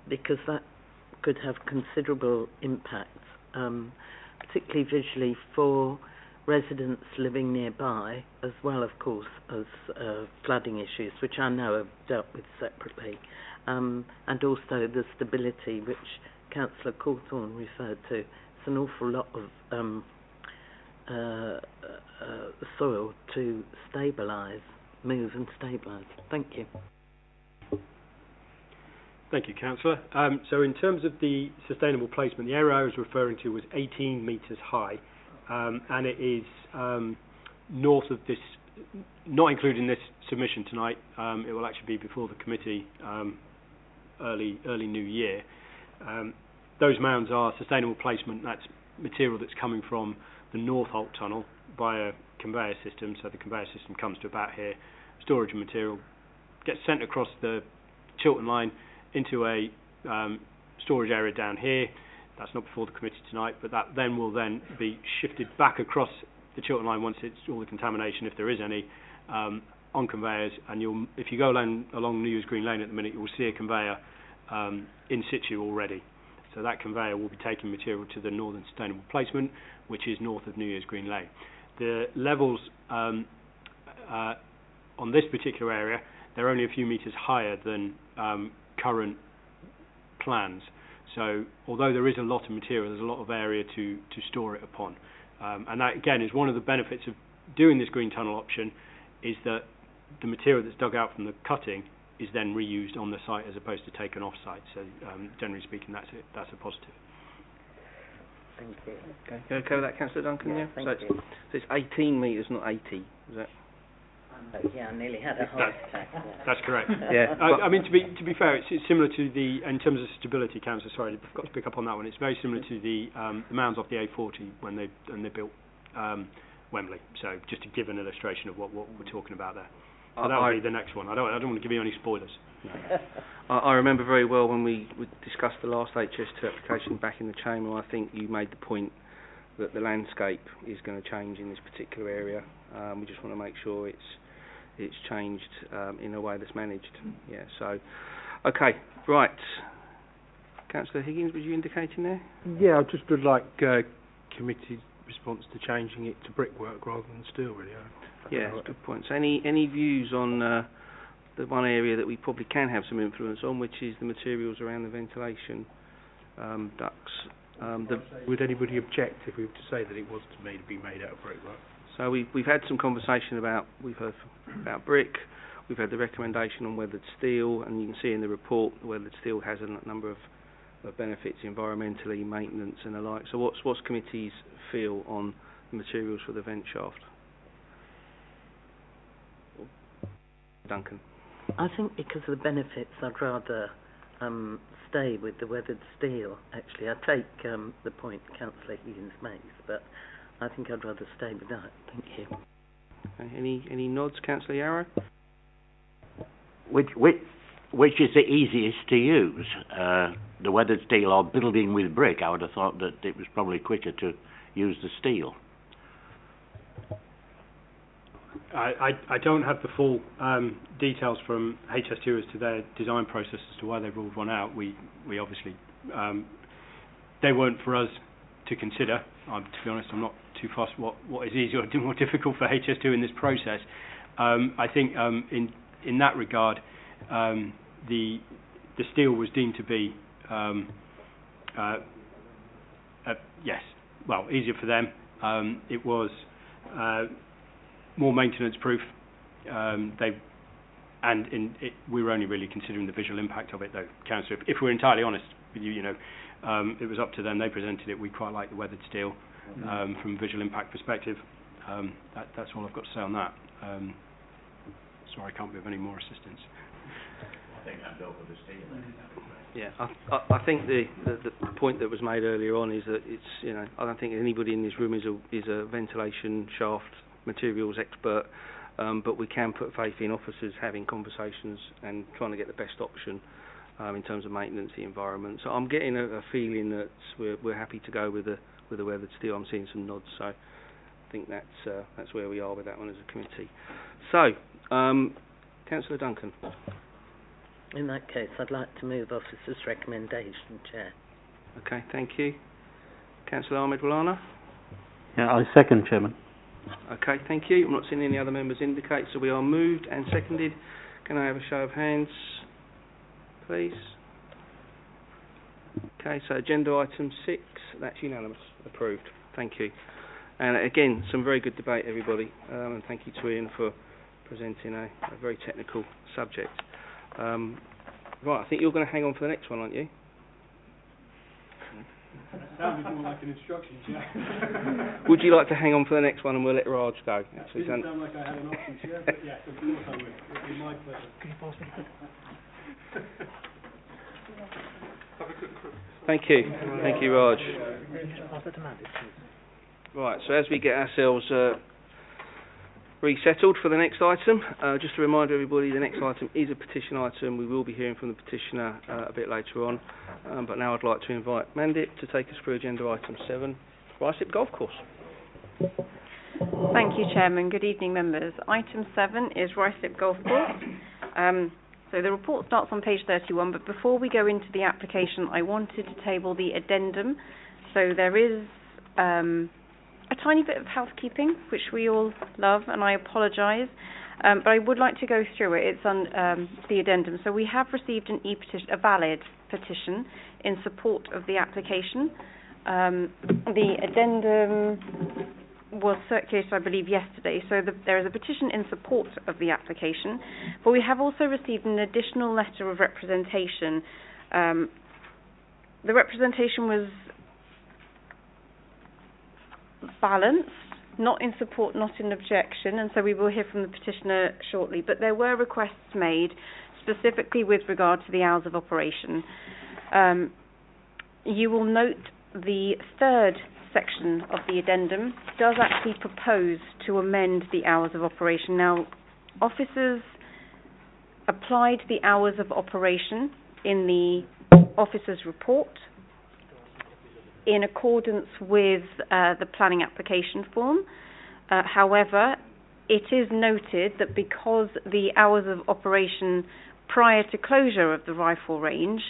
Because that could have considerable impact, particularly visually for residents living nearby, as well, of course, as flooding issues, which I know are dealt with separately, and also the stability, which Councillor Cawthorne referred to. It's an awful lot of soil to move and stabilise. Thank you. Thank you, Councillor. So in terms of the sustainable placement, the area I was referring to was 18 metres high, and it is north of this, not including this submission tonight. It will actually be before the committee early New Year. Those mounds are sustainable placement. That's material that's coming from the North Holt Tunnel via conveyor system. So the conveyor system comes to about here, storage of material gets sent across the Chiltern line into a storage area down here. That's not before the committee tonight, but that then will be shifted back across the Chiltern line once it's all the contamination, if there is any, on conveyors. And if you go along New Year's Green Lane at the minute, you will see a conveyor in situ already. So that conveyor will be taking material to the Northern Sustainable Placement, which is north of New Year's Green Lane. The levels on this particular area, they're only a few metres higher than current plans. So although there is a lot of material, there's a lot of area to store it upon. And that, again, is one of the benefits of doing this green tunnel option, is that the material that's dug out from the cutting is then reused on the site as opposed to taken off-site. So generally speaking, that's a positive. Thank you. Okay, you okay with that, Councillor Duncan? Yeah, thank you. So it's 18 metres, not 80, is that? Yeah, I nearly had a heart attack. Yeah. That's correct. Yeah. I mean, to be fair, it's similar to in terms of stability, Councillor. Sorry, I've got to pick up on that one. It's very similar to the mounds off the A40 when they built Wembley. So just to give an illustration of what we're talking about there. So that would be the next one. I don't want to give you any spoilers. No. I remember very well when we discussed the last HS2 application back in the chamber. I think you made the point that the landscape is going to change in this particular area. We just want to make sure it's changed in a way that's managed. Yeah. So, okay, right. Councillor Higgins, was you indicating there? Yeah, I just would like committee response to changing it to brickwork rather than steel, really. Yeah, that's a good point. So any views on the one area that we probably can have some influence on, which is the materials around the ventilation ducts? Would anybody object if we were to say that it was to be made out of brickwork? So we've had some conversation we've heard about brick, we've had the recommendation on weathered steel, and you can see in the report the weathered steel has a number of benefits environmentally, maintenance and the like. So what's committee's feel on the materials for the vent shaft? Duncan? I think because of the benefits, I'd rather stay with the weathered steel, actually. I take the point Councillor Higgins makes, but I think I'd rather stay with that. Thank you. Okay, any nods, Councillor Yarrow? Which is the easiest to use? The weathered steel or building with brick? I would have thought that it was probably quicker to use the steel. I don't have the full details from HS2 as to their design process as to why they ruled one out. We obviously they weren't for us to consider. To be honest, I'm not too fussed what is easier or more difficult for HS2 in this process. I think in that regard, the steel was deemed to be yes, well, easier for them. It was more maintenance proof. We were only really considering the visual impact of it, though, Councillor. If we're entirely honest with you, it was up to them. They presented it. We quite like the weathered steel from a visual impact perspective. That's all I've got to say on that. Sorry, I can't be of any more assistance. I think I'd go for the steel. Yeah, I think the point that was made earlier on is that it's I don't think anybody in this room is a ventilation shaft materials expert, but we can put faith in officers having conversations and trying to get the best option in terms of maintenance, the environment. So I'm getting a feeling that we're happy to go with the weathered steel. I'm seeing some nods, so I think that's where we are with that one as a committee. So, Councillor Duncan. In that case, I'd like to move officer's recommendation, Chair. Okay, thank you. Councillor Ahmed Walana. Yeah, I second, Chairman. Okay, thank you. I'm not seeing any other members indicate, so we are moved and seconded. Can I have a show of hands, please? Okay, so agenda item 6, that's unanimous, approved. Thank you. And again, some very good debate, everybody, and thank you to Ian for presenting a very technical subject. Right, I think you're going to hang on for the next one, aren't you? That sounded more like an instruction, Chair. Would you like to hang on for the next one and we'll let Raj go? Actually, didn't sound like I had an option, Chair, but yes, of course I would. It'd be my pleasure. Can you pass me? Thank you, Raj. Pass that to Mandy, please. Right, so as we get ourselves resettled for the next item, just to remind everybody, the next item is a petition item. We will be hearing from the petitioner a bit later on, but now I'd like to invite Mandip to take us through agenda item 7, Ruislip Golf Course. Thank you, Chairman. Good evening, members. Item 7 is Ruislip Golf Course. So the report starts on page 31, but before we go into the application, I wanted to table the addendum. So there is a tiny bit of housekeeping, which we all love, and I apologise. but I would like to go through it. It's on the addendum. So we have received an e-petition, a valid petition in support of the application. The addendum was circulated, I believe, yesterday. So there is a petition in support of the application, but we have also received an additional letter of representation. The representation was balanced, not in support, not in objection, and so we will hear from the petitioner shortly. But there were requests made specifically with regard to the hours of operation. You will note the third section of the addendum does actually propose to amend the hours of operation. Now, officers applied the hours of operation in the officer's report in accordance with the planning application form. However, it is noted that because the hours of operation prior to closure of the rifle range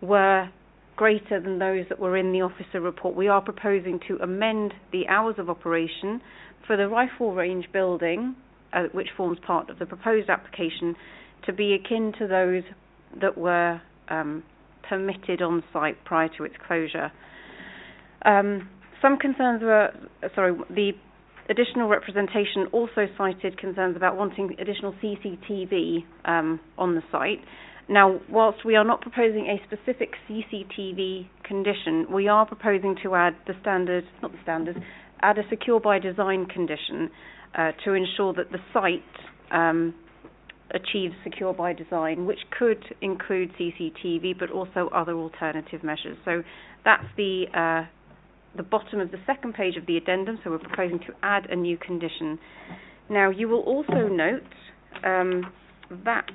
were greater than those that were in the officer report, we are proposing to amend the hours of operation for the rifle range building, which forms part of the proposed application, to be akin to those that were permitted on site prior to its closure. Some concerns were, the additional representation also cited concerns about wanting additional CCTV on the site. Now, whilst we are not proposing a specific CCTV condition, we are proposing to add add a secure by design condition to ensure that the site achieves secure by design, which could include CCTV, but also other alternative measures. So that's the bottom of the second page of the addendum, so we're proposing to add a new condition. Now, you will also note that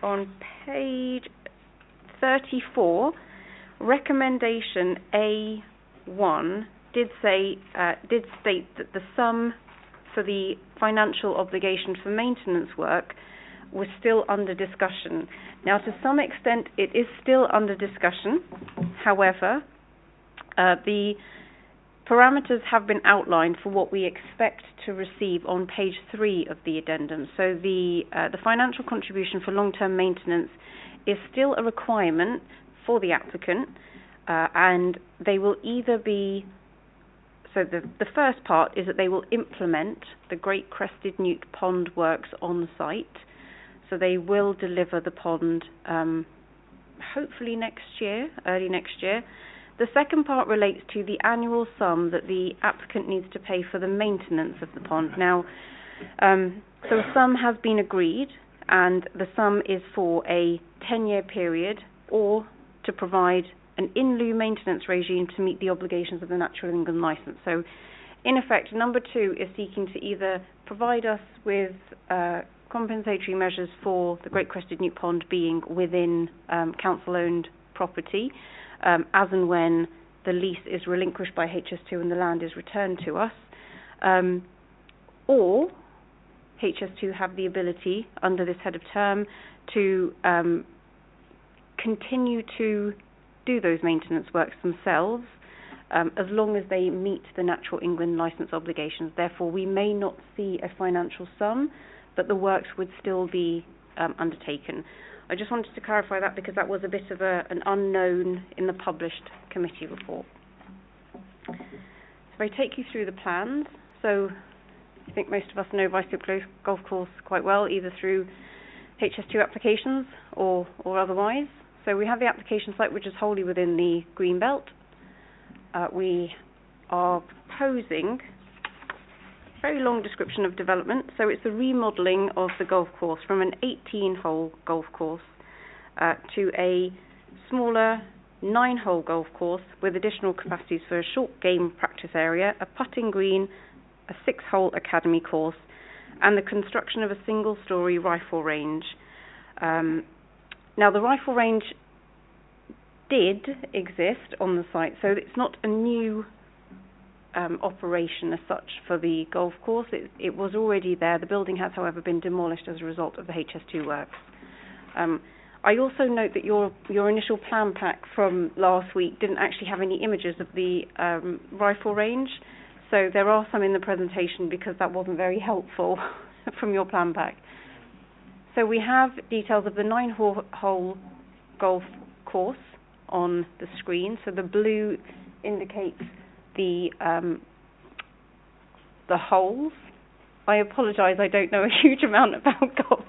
on page 34, recommendation A1 did state that the sum for the financial obligation for maintenance work was still under discussion. Now, to some extent, it is still under discussion. However, the parameters have been outlined for what we expect to receive on page 3 of the addendum. So the financial contribution for long-term maintenance is still a requirement for the applicant, and they will either be, so the first part is that they will implement the Great Crested Newt Pond works on the site. So they will deliver the pond hopefully next year, early next year. The second part relates to the annual sum that the applicant needs to pay for the maintenance of the pond. Now, so a sum has been agreed, and the sum is for a 10-year period or to provide an in-lieu maintenance regime to meet the obligations of the Natural Hillingdon licence. So, in effect, number 2 is seeking to either provide us with compensatory measures for the Great Crested Newt Pond being within council-owned property, as and when the lease is relinquished by HS2 and the land is returned to us, or HS2 have the ability, under this head of term, to continue to do those maintenance works themselves, as long as they meet the Natural England licence obligations. Therefore, we may not see a financial sum, but the works would still be undertaken. I just wanted to clarify that because that was a bit of an unknown in the published committee report. So if I take you through the plans, so I think most of us know Bicycle Golf Course quite well, either through HS2 applications or otherwise. So we have the application site, which is wholly within the green belt. We are proposing a very long description of development. So it's the remodelling of the golf course from an 18-hole golf course to a smaller 9-hole golf course with additional capacities for a short game practice area, a putting green, a 6-hole academy course, and the construction of a single-storey rifle range. Now, the rifle range did exist on the site, so it's not a new operation as such for the golf course. It was already there. The building has, however, been demolished as a result of the HS2 works. I also note that your initial plan pack from last week didn't actually have any images of the rifle range, so there are some in the presentation because that wasn't very helpful from your plan pack. So we have details of the 9-hole golf course on the screen. So the blue indicates the holes. I apologise, I don't know a huge amount about golf,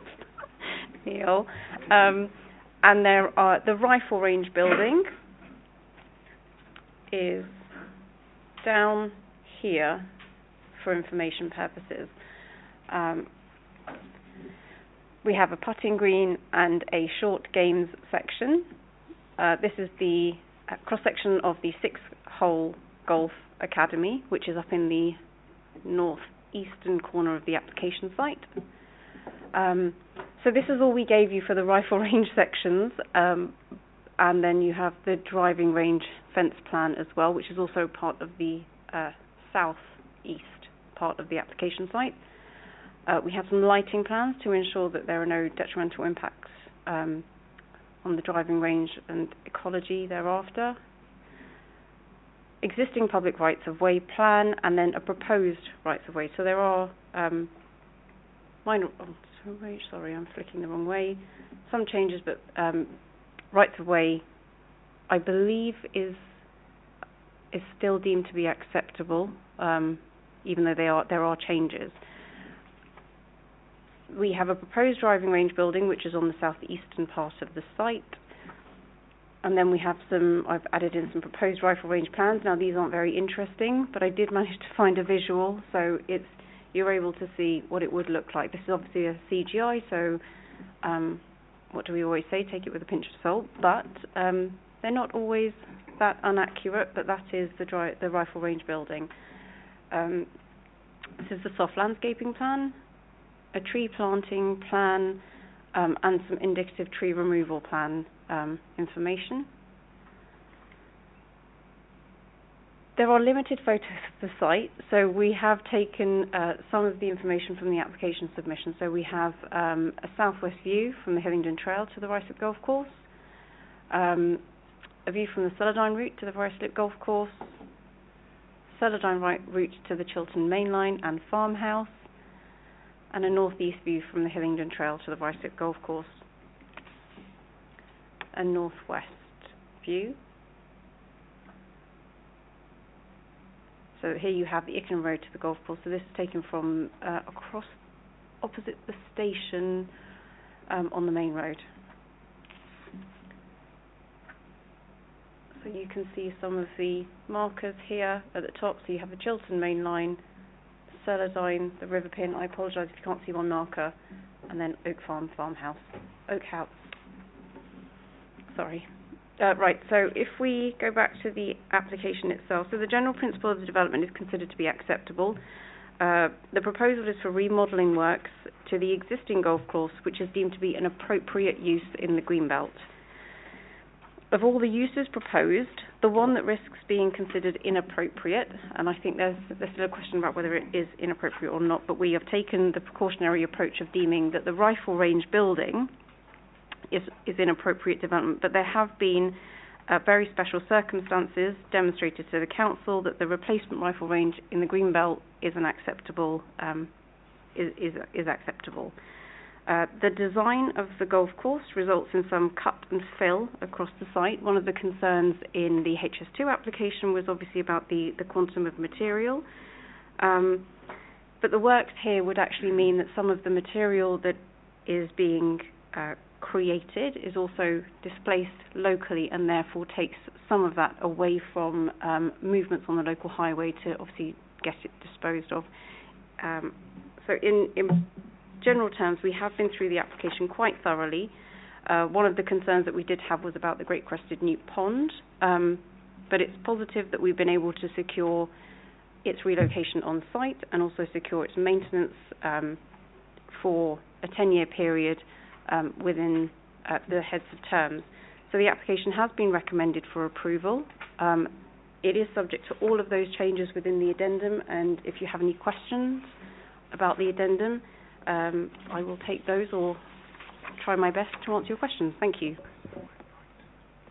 Neil. And there are the rifle range building is down here for information purposes. We have a putting green and a short games section. This is the cross-section of the 6-hole golf academy, which is up in the northeastern corner of the application site. So this is all we gave you for the rifle range sections, and then you have the driving range fence plan as well, which is also part of the southeast part of the application site. We have some lighting plans to ensure that there are no detrimental impacts on the driving range and ecology thereafter. Existing public rights-of-way plan, and then a proposed rights-of-way. So there are minor... sorry, I'm flicking the wrong way. Some changes, but rights-of-way, I believe, is still deemed to be acceptable, even though there are changes. We have a proposed driving range building, which is on the southeastern part of the site. And then we have I've added in some proposed rifle range plans. Now, these aren't very interesting, but I did manage to find a visual, so you're able to see what it would look like. This is obviously a CGI, so what do we always say? Take it with a pinch of salt, but they're not always that inaccurate, but that is the rifle range building. This is the soft landscaping plan, a tree planting plan, and some indicative tree removal plan information. There are limited photos of the site, so we have taken some of the information from the application submission. So we have a southwest view from the Hillingdon Trail to the Ruislip Golf Course, a view from the Celadine route to the Ruislip Golf Course, Celadine route to the Chiltern Main Line and Farmhouse, and a northeast view from the Hillingdon Trail to the Ruislip Golf Course, a northwest view. So here you have the Ickenham Road to the golf course. So this is taken from across opposite the station on the main road. So you can see some of the markers here at the top. So you have the Chiltern Main Line, Celadine, the River Pin. I apologise if you can't see one marker, and then Oak Farm Farmhouse, Oak House. Sorry. Right, so if we go back to the application itself, so the general principle of the development is considered to be acceptable. The proposal is for remodelling works to the existing golf course, which is deemed to be an appropriate use in the Greenbelt. Of all the uses proposed, the one that risks being considered inappropriate, and I think there's still a question about whether it is inappropriate or not, but we have taken the precautionary approach of deeming that the rifle range building is inappropriate development, but there have been very special circumstances demonstrated to the council that the replacement rifle range in the Greenbelt is an acceptable is acceptable. The design of the golf course results in some cut and fill across the site. One of the concerns in the HS2 application was obviously about the quantum of material, but the works here would actually mean that some of the material that is being created is also displaced locally, and therefore takes some of that away from movements on the local highway to obviously get it disposed of. So in general terms, we have been through the application quite thoroughly. One of the concerns that we did have was about the Great Crested Newt Pond, but it's positive that we've been able to secure its relocation on site and also secure its maintenance for a 10-year period within the heads of terms. So the application has been recommended for approval. It is subject to all of those changes within the addendum, and if you have any questions about the addendum, I will take those or try my best to answer your questions. Thank you.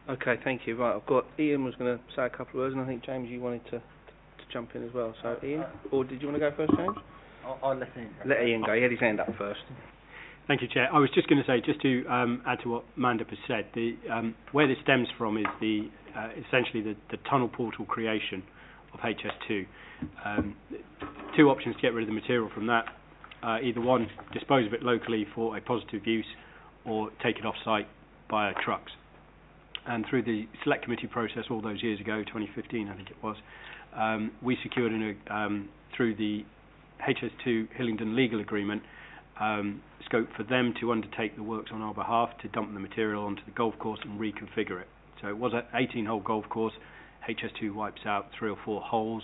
Okay, thank you. Right, I've got Ian was going to say a couple of words, and I think James, you wanted to jump in as well. So Ian, or did you want to go first, James? I'll let Ian go. Let Ian go. He had his hand up first. Thank you, Chair. I was just going to say, just to add to what Mandip has said, where this stems from is essentially the tunnel portal creation of HS2. Two options to get rid of the material from that. Either one, dispose of it locally for a positive use, or take it off-site via trucks. And through the select committee process all those years ago, 2015 I think it was, we secured through the HS2 Hillingdon legal agreement scope for them to undertake the works on our behalf to dump the material onto the golf course and reconfigure it. So it was an 18-hole golf course. HS2 wipes out 3 or 4 holes,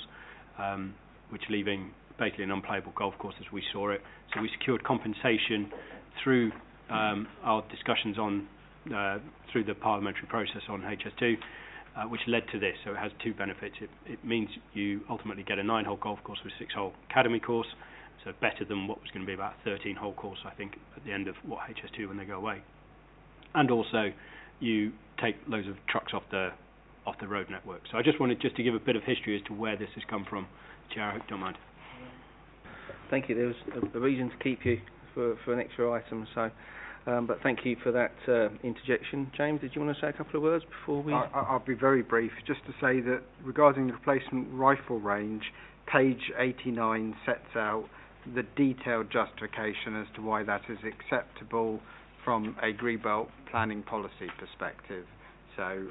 which leaving basically an unplayable golf course as we saw it. So we secured compensation through our discussions on through the parliamentary process on HS2, which led to this. So it has two benefits. It means you ultimately get a 9-hole golf course with a 6-hole academy course, so better than what was going to be about a 13-hole course, I think, at the end of what HS2 when they go away. And also, you take loads of trucks off the road network. So I just wanted to give a bit of history as to where this has come from. Chair, I hope you don't mind. Thank you. There was a reason to keep you for an extra item, so. But thank you for that interjection. James, did you want to say a couple of words before we... I'll be very brief, just to say that regarding the replacement rifle range, page 89 sets out the detailed justification as to why that is acceptable from a Greenbelt planning policy perspective. So,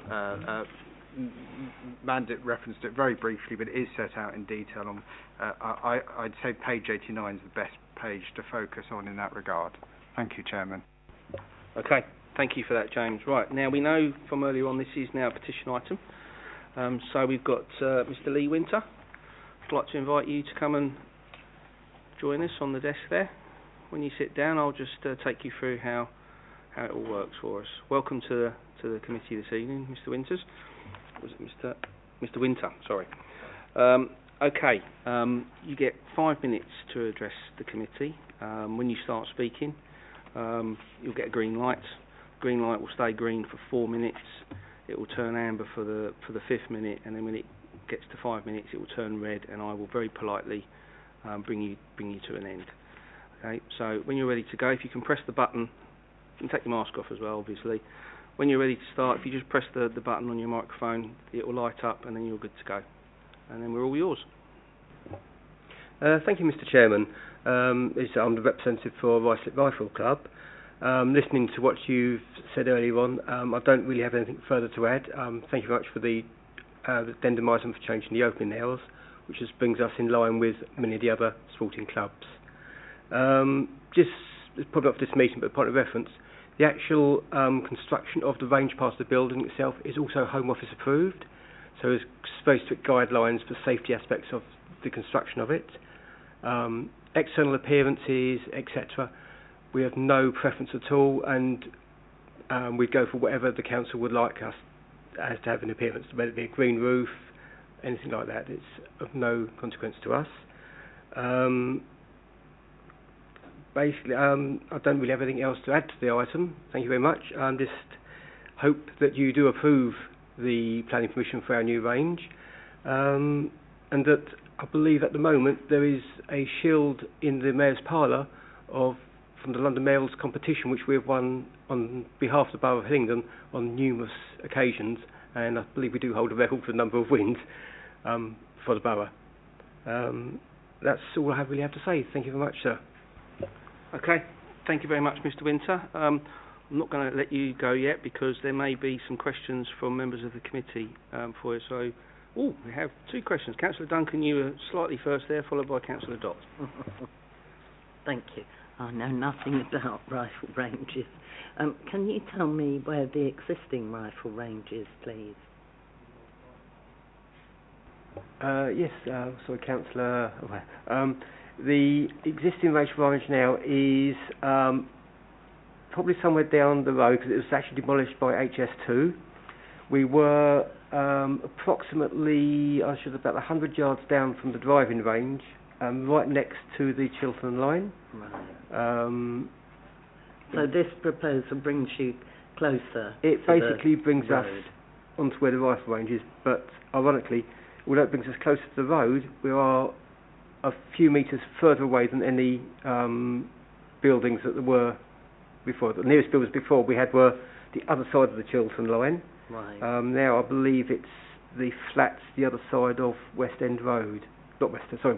Mandip referenced it very briefly, but it is set out in detail. I'd say page 89 is the best page to focus on in that regard. Thank you, Chairman. Okay, thank you for that, James. Right, now we know from earlier on this is now a petition item. So we've got Mr. Lee Winter. I'd like to invite you to come and join us on the desk there. When you sit down, I'll just take you through how it all works for us. Welcome to the committee this evening, Mr. Winters. Was it Mr. Winter? Sorry. Okay, you get 5 minutes to address the committee. When you start speaking, you'll get a green light. Green light will stay green for 4 minutes. It will turn amber for the 5th minute, and then when it gets to 5 minutes, it will turn red, and I will very politely bring you to an end. Okay. So when you're ready to go, if you can press the button, you can take your mask off as well, obviously. When you're ready to start, if you just press the button on your microphone, it will light up, and then you're good to go. And then we're all yours. Thank you, Mr. Chairman. I'm the representative for Ruislip Rifle Club. Listening to what you've said earlier on, I don't really have anything further to add. Thank you very much for the addendum item for changing the opening hours, which just brings us in line with many of the other sporting clubs. Just probably off this meeting, but a point of reference, the actual construction of the range part of the building itself is also Home Office approved, so there's very strict guidelines for safety aspects of the construction of it. External appearances, etc. We have no preference at all, and we go for whatever the council would like us as to have an appearance, whether it be a green roof, anything like that. It's of no consequence to us. Basically, I don't really have anything else to add to the item. Thank you very much. Just hope that you do approve the planning permission for our new range, and that I believe at the moment there is a shield in the Mayor's Parlour from the London Mayor's competition, which we have won on behalf of the Borough of Hillingdon on numerous occasions, and I believe we do hold a record for the number of wins for the Borough. That's all I really have to say. Thank you very much, sir. Okay, thank you very much, Mr. Winter. I'm not going to let you go yet because there may be some questions from members of the committee for you. So, we have 2 questions. Councillor Duncan, you were slightly first there, followed by Councillor Dott. Thank you. I know nothing about rifle ranges. Can you tell me where the existing rifle range is, please? Yes, sorry, Councillor. The existing rifle range now is probably somewhere down the road because it was actually demolished by HS2. We were approximately, about 100 yards down from the driving range, right next to the Chiltern line. Right. So this proposal brings you closer. It to basically the brings road. us onto where the rifle range is, but ironically, although it brings us closer to the road, we are a few metres further away than any buildings that there were before. The nearest buildings before we had were the other side of the Chiltern line. Right. Now I believe it's the flats the other side of West End Road. Not West End, sorry,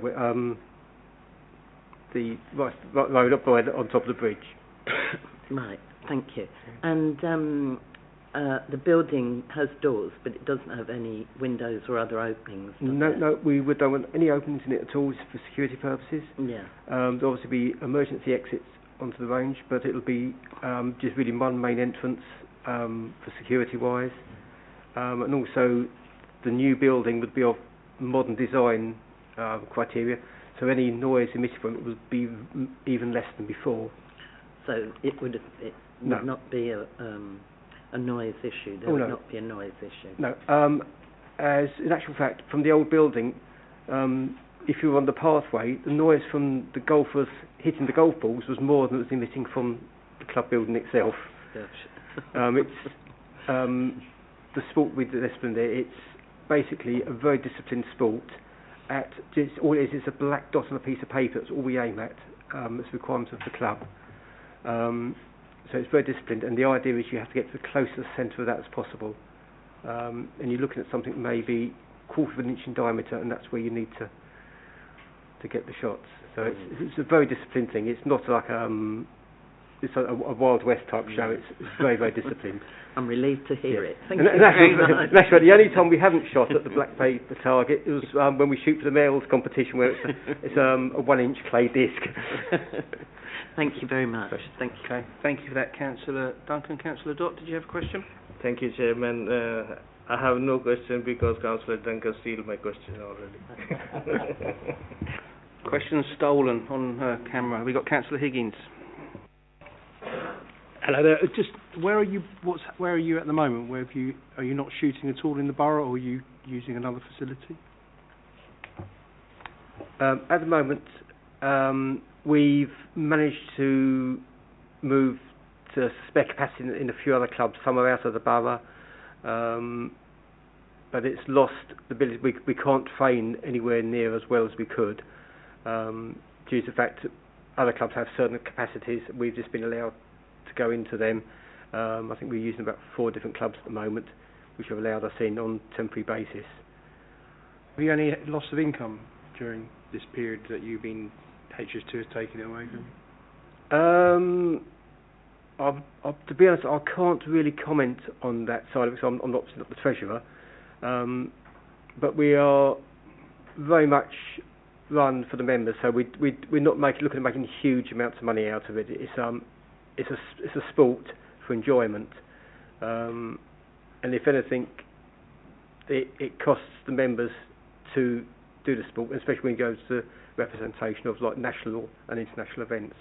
the road up on top of the bridge. Right, thank you. And the building has doors, but it doesn't have any windows or other openings, does it? No, we don't want any openings in it at all. It's for security purposes. Yeah. There'll obviously be emergency exits onto the range, but it'll be just really one main entrance for security-wise. And also the new building would be of modern design criteria, so any noise emitted from it would be even less than before. So it would not be a noise issue. There would not be a noise issue. No. As in actual fact, from the old building, if you were on the pathway, the noise from the golfers hitting the golf balls was more than it was emitting from the club building itself. It's the sport with the discipline there. It's basically a very disciplined sport. All it is a black dot on a piece of paper. That's all we aim at. It's the requirements of the club. So it's very disciplined, and the idea is you have to get to the closest centre of that as possible. And you're looking at something maybe a quarter of an inch in diameter, and that's where you need to get the shots. So it's a very disciplined thing. It's not like it's a Wild West type show. It's very, very disciplined. I'm relieved to hear it. Thank you very much. That's right. The only time we haven't shot at the black paper target was when we shoot for the males competition, where it's a 1-inch clay disc. Thank you very much. Thank you. Okay. Thank you for that, Councillor Duncan. Councillor Dott, did you have a question? Thank you, Chairman. I have no question because Councillor Duncan stole my question already. Question stolen on camera. We got Councillor Higgins. Hello there. Just where are you? Where are you at the moment? Are you not shooting at all in the borough, or are you using another facility? At the moment, we've managed to move to spare capacity in a few other clubs, some are out of the borough, but it's lost the ability. We can't train anywhere near as well as we could, due to the fact that other clubs have certain capacities. We've just been allowed to go into them. I think we're using about 4 different clubs at the moment, which have allowed us in on a temporary basis. Have you any loss of income during this period that you've been HS2 has taken it away from you? To be honest, I can't really comment on that side of it, because I'm not the treasurer. But we are very much run for the members, so we're not looking at making huge amounts of money out of it. It's a sport for enjoyment, and if anything, it costs the members to do the sport, especially when it goes to representation of like national and international events,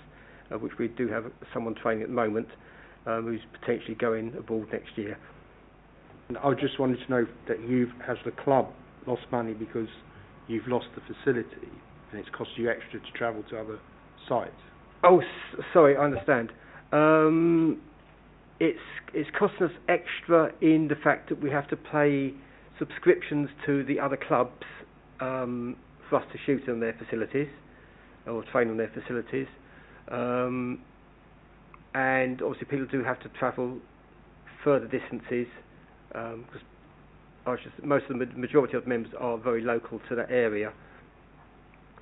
which we do have someone training at the moment who's potentially going abroad next year. And I just wanted to know that has the club lost money because you've lost the facility and it's cost you extra to travel to other sites? Oh, sorry, I understand. It's costing us extra in the fact that we have to pay subscriptions to the other clubs for us to shoot on their facilities or train on their facilities, and obviously people do have to travel further distances, because most of the majority of the members are very local to that area.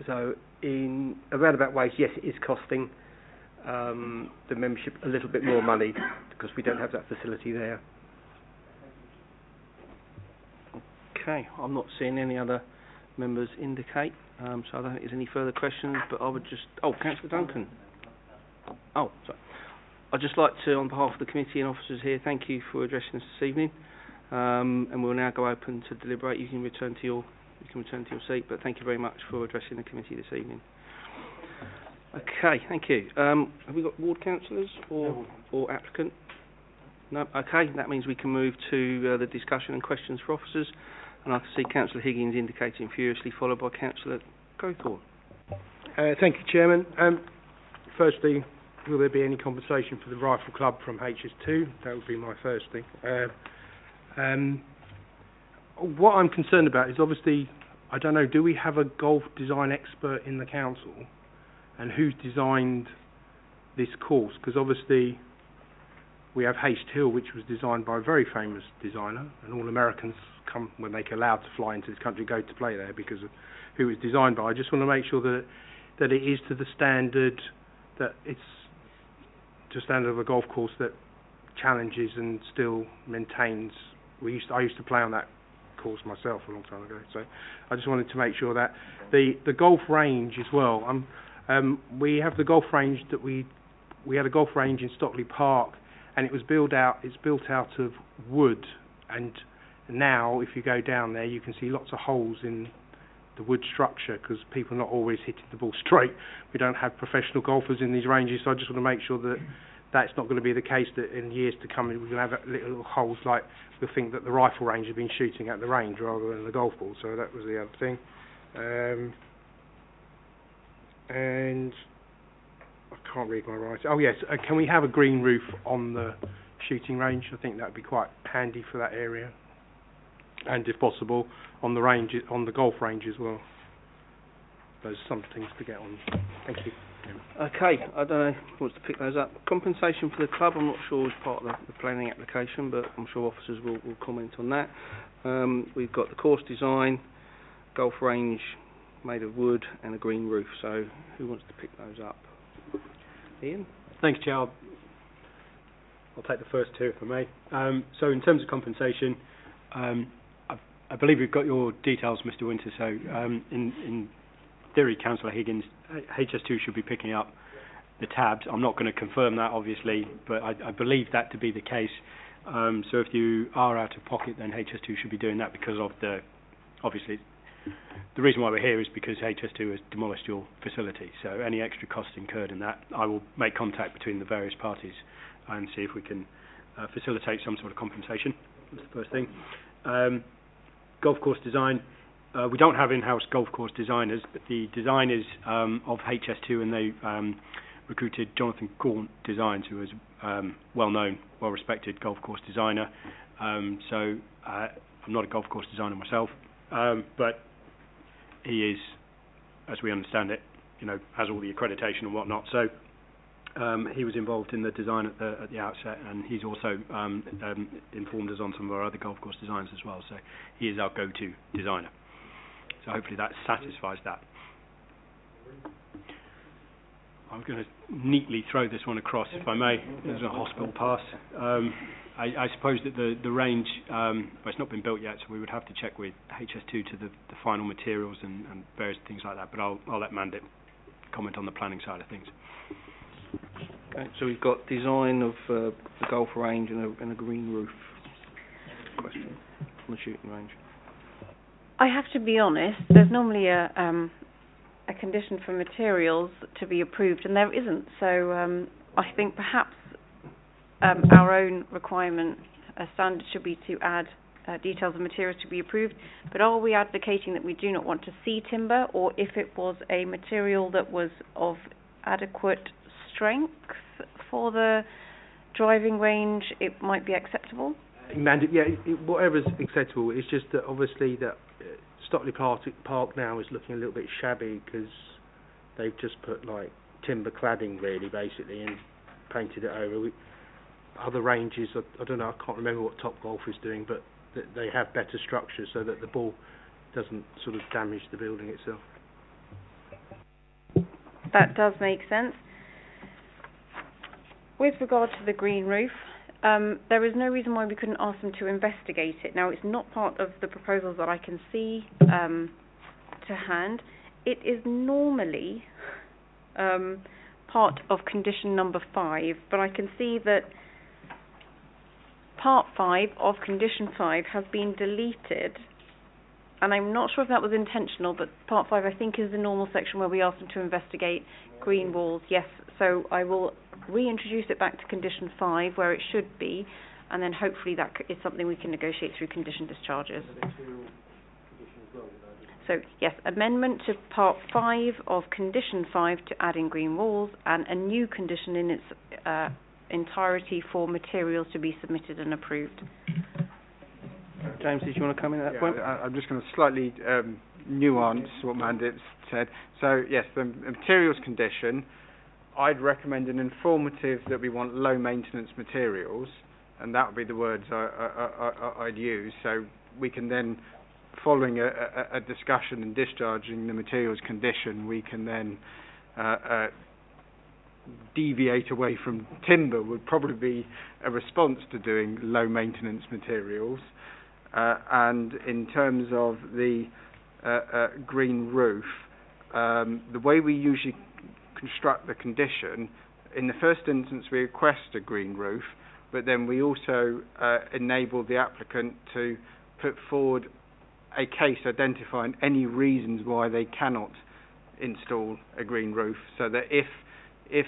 So in a roundabout way, yes, it is costing the membership a little bit more money because we don't have that facility there. Okay, I'm not seeing any other members indicate, so I don't think there's any further questions, but I would just... Oh, Councillor Duncan. Oh, sorry. I'd just like to, on behalf of the committee and officers here, thank you for addressing us this evening, and we'll now go open to deliberate. You can return to your seat, but thank you very much for addressing the committee this evening. Okay, thank you. Have we got ward councillors or applicant? No? Okay, that means we can move to the discussion and questions for officers. And I can see Councillor Higgins indicating furiously, followed by Councillor Gothorne. Thank you, Chairman. Firstly, will there be any compensation for the Rifle Club from HS2? That would be my first thing. What I'm concerned about is obviously I don't know, do we have a golf design expert in the council? And who's designed this course? Because obviously we have Haste Hill, which was designed by a very famous designer, and all Americans come, when they're allowed to fly into this country, go to play there because of who it's designed by. I just want to make sure that it is to the standard, that it's to the standard of a golf course that challenges and still maintains. I used to play on that course myself a long time ago, so I just wanted to make sure that the golf range as well. We have the golf range that we had a golf range in Stockley Park, and it was built out. It's built out of wood, and now if you go down there, you can see lots of holes in the wood structure because people are not always hitting the ball straight. We don't have professional golfers in these ranges, so I just want to make sure that that's not going to be the case, that in years to come we're going to have little holes like we'll think that the rifle range have been shooting at the range rather than the golf ball. So that was the other thing. And I can't read my writing. Oh yes, can we have a green roof on the shooting range? I think that would be quite handy for that area, and if possible on the range, on the golf range as well. Those are some things to get on. Thank you. Okay, I don't know who wants to pick those up. Compensation for the club, I'm not sure is part of the planning application, but I'm sure officers will comment on that. We've got the course design, golf range made of wood, and a green roof. So who wants to pick those up? Ian? Thanks, Chair. I'll take the first two, if I may. So in terms of compensation, I believe we've got your details, Mr. Winter. So in theory, Councillor Higgins, HS2 should be picking up the tabs. I'm not going to confirm that, obviously, but I believe that to be the case. So if you are out of pocket, then HS2 should be doing that because of obviously, the reason why we're here is because HS2 has demolished your facility. So any extra costs incurred in that, I will make contact between the various parties and see if we can facilitate some sort of compensation. That's the first thing. Golf course design. We don't have in-house golf course designers, but the design is of HS2, and they recruited Jonathan Corn Designs, who is well-known, well-respected golf course designer. So I'm not a golf course designer myself, but he is, as we understand it, has all the accreditation and whatnot. So he was involved in the design at the outset, and he's also informed us on some of our other golf course designs as well. So he is our go-to designer. So hopefully that satisfies that. I'm going to neatly throw this one across, if I may, as a hospital pass. I suppose that the range, well, it's not been built yet, so we would have to check with HS2 to the final materials and various things like that, but I'll let Mandip comment on the planning side of things. Okay, so we've got design of the golf range and a green roof. Question on the shooting range. I have to be honest, there's normally a condition for materials to be approved, and there isn't. So I think perhaps our own requirement, standard should be to add details of materials to be approved. But are we advocating that we do not want to see timber, or if it was a material that was of adequate strength for the driving range, it might be acceptable? Whatever's acceptable. It's just that obviously that Stockley Park now is looking a little bit shabby because they've just put like timber cladding really basically and painted it over. Other ranges, I don't know, I can't remember what Top Golf is doing, but they have better structures so that the ball doesn't sort of damage the building itself. That does make sense. With regard to the green roof, there is no reason why we couldn't ask them to investigate it. Now, it's not part of the proposals that I can see to hand. It is normally part of condition number 5, but I can see that part 5 of condition 5 has been deleted, and I'm not sure if that was intentional, but part 5 I think is the normal section where we ask them to investigate green walls. Yes, so I will reintroduce it back to condition 5 where it should be, and then hopefully that is something we can negotiate through condition discharges. So yes, amendment to part 5 of condition 5 to add in green walls, and a new condition in its entirety for materials to be submitted and approved. James, did you want to come in at that point? I'm just going to slightly nuance what Mandip's said. So yes, the materials condition, I'd recommend an informative that we want low maintenance materials, and that would be the words I'd use. So we can then, following a discussion and discharging the materials condition, we can then deviate away from timber would probably be a response to doing low maintenance materials. And in terms of the green roof, the way we usually construct the condition, in the first instance we request a green roof, but then we also enable the applicant to put forward a case identifying any reasons why they cannot install a green roof, so that if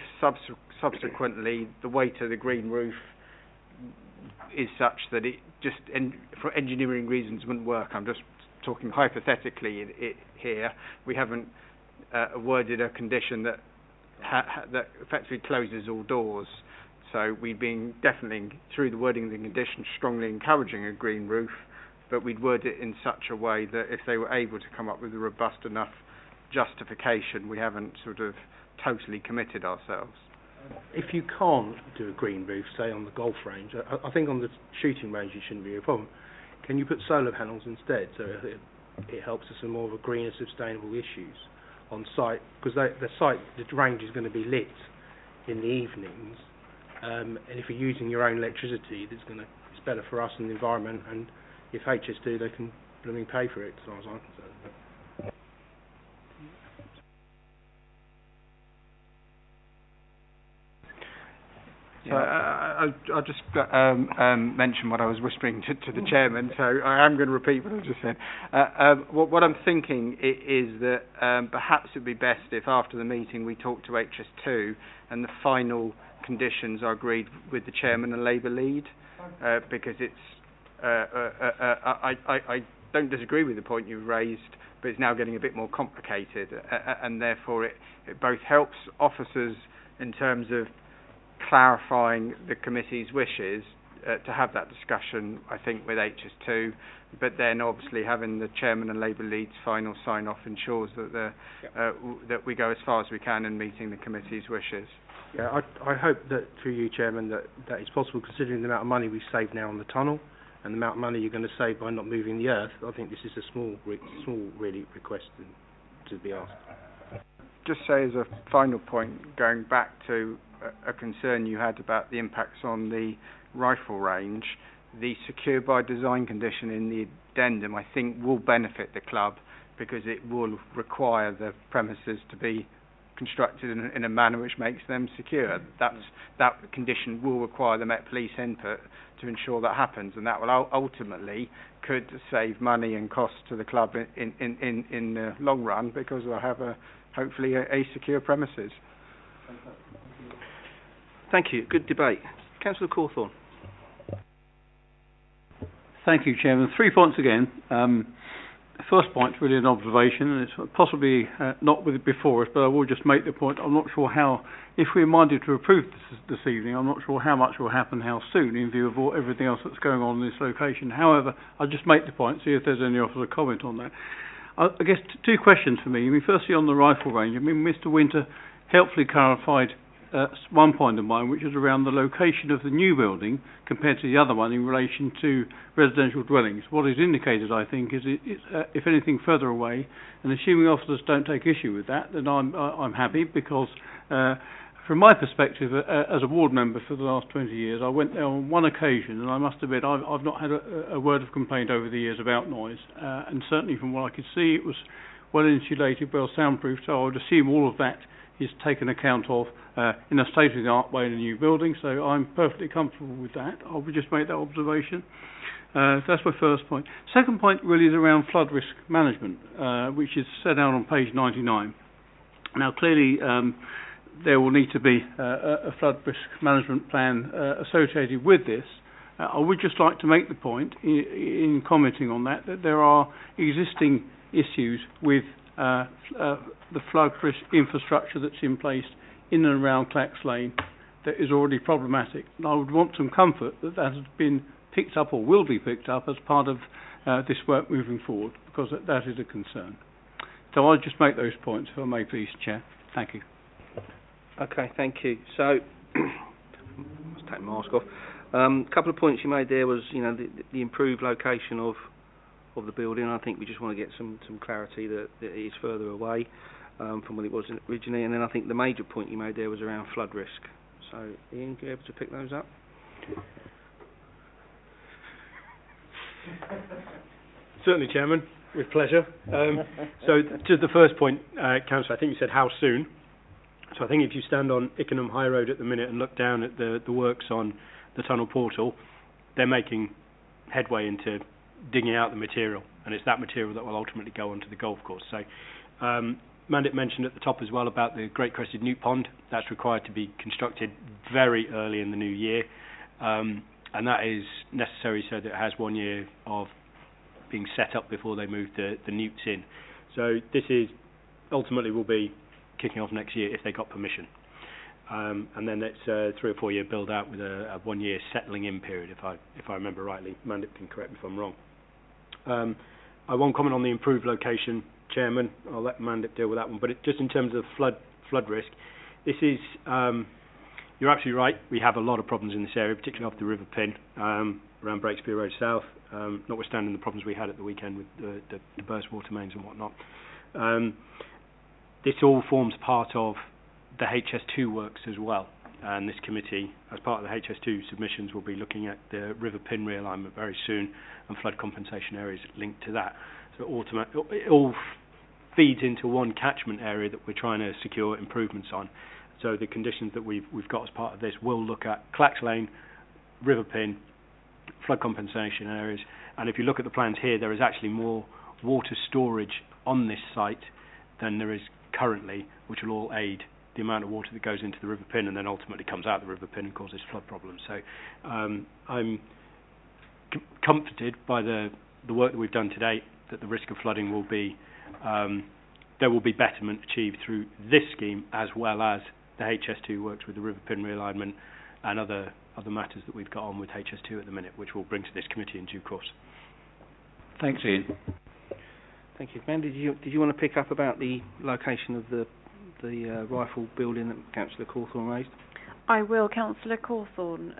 subsequently the weight of the green roof is such that it just for engineering reasons wouldn't work. I'm just talking hypothetically here. We haven't worded a condition that that effectively closes all doors. So we've been definitely, through the wording of the condition, strongly encouraging a green roof, but we'd word it in such a way that if they were able to come up with a robust enough justification, we haven't sort of totally committed ourselves. If you can't do a green roof, say on the golf range, I think on the shooting range it shouldn't be a problem. Can you put solar panels instead, so it helps us in more of a greener, sustainable issues on site? Because the range is going to be lit in the evenings, and if you're using your own electricity, it's better for us and the environment. And if HS2, they can pay for it, as far as I'm concerned. So I'll just mention what I was whispering to the chairman, so I am going to repeat what I just said. What I'm thinking is that perhaps it would be best if after the meeting we talk to HS2 and the final conditions are agreed with the chairman and Labour lead, because it's I don't disagree with the point you've raised, but it's now getting a bit more complicated, and therefore it both helps officers in terms of clarifying the committee's wishes to have that discussion, I think, with HS2, but then obviously having the chairman and Labour lead's final sign-off ensures that that we go as far as we can in meeting the committee's wishes. Yeah, I hope that through you, Chairman, that is possible, considering the amount of money we've saved now on the tunnel and the amount of money you're going to save by not moving the earth. I think this is a small really request to be asked. Just say as a final point, going back to a concern you had about the impacts on the rifle range, the secure by design condition in the addendum, I think, will benefit the club because it will require the premises to be constructed in a manner which makes them secure. That condition will require the Met Police input to ensure that happens, and that will ultimately could save money and costs to the club in the long run, because they'll have hopefully a secure premises. Thank you. Good debate. Councillor Cawthorne. Thank you, Chairman. 3 points again. First point is really an observation, and it's possibly not with it before us, but I will just make the point. I'm not sure how, if we're minded to approve this evening, I'm not sure how much will happen how soon in view of everything else that's going on in this location. However, I'll just make the point, see if there's any officer comment on that. I guess two questions for me. Firstly, on the rifle range, Mr. Winter helpfully clarified one point of mine, which is around the location of the new building compared to the other one in relation to residential dwellings. What is indicated, I think, is it's if anything further away, and assuming officers don't take issue with that, then I'm happy, because from my perspective, as a ward member for the last 20 years, I went there on one occasion, and I must admit I've not had a word of complaint over the years about noise, and certainly from what I could see, it was well insulated, well soundproof, so I would assume all of that is taken account of in a state-of-the-art way in a new building, so I'm perfectly comfortable with that. I would just make that observation. So that's my first point. Second point really is around flood risk management, which is set out on page 99. Now clearly there will need to be a flood risk management plan associated with this. I would just like to make the point in commenting on that there are existing issues with the flood risk infrastructure that's in place in and around Clacks Lane that is already problematic. And I would want some comfort that has been picked up or will be picked up as part of this work moving forward, because that is a concern. So I'll just make those points, if I may please, Chair. Thank you. Okay, thank you. So, let's take my mask off. A couple of points you made there was, the improved location of the building. I think we just want to get some clarity that it is further away from what it was originally. And then I think the major point you made there was around flood risk. So, Ian, are you able to pick those up? Certainly, Chairman, with pleasure. So, to the first point, Councillor, I think you said how soon. So I think if you stand on Ickenham High Road at the minute and look down at the works on the tunnel portal, they're making headway into digging out the material, and it's that material that will ultimately go onto the golf course. So Mandip mentioned at the top as well about the Great Crested Newt Pond. That's required to be constructed very early in the new year, and that is necessary so that it has 1 year of being set up before they move the newts in. So this is ultimately will be kicking off next year if they got permission. And then it's a 3 or 4 year build out with a 1 year settling in period, if I remember rightly. Mandip can correct me if I'm wrong. I won't comment on the improved location, Chairman. I'll let Mandip deal with that one. But just in terms of flood risk, this is you're absolutely right. We have a lot of problems in this area, particularly off the River Pin, around Breakspear Road South, notwithstanding the problems we had at the weekend with the burst water mains and whatnot. This all forms part of the HS2 works as well, and this committee, as part of the HS2 submissions, will be looking at the River Pin realignment very soon and flood compensation areas linked to that. So it all feeds into one catchment area that we're trying to secure improvements on. So the conditions that we've got as part of this will look at Clacks Lane, River Pin, flood compensation areas, and if you look at the plans here, there is actually more water storage on this site than there is currently, which will all aid the amount of water that goes into the River Pin and then ultimately comes out the River Pin and causes flood problems. So I'm comforted by the work that we've done to date, that the risk of flooding will be, there will be betterment achieved through this scheme as well as the HS2 works with the River Pin realignment and other matters that we've got on with HS2 at the minute, which we'll bring to this committee in due course. Thanks, Ian. Thank you. Man, did you want to pick up about the location of the rifle building that Councillor Cawthorne raised? I will, Councillor Cawthorne.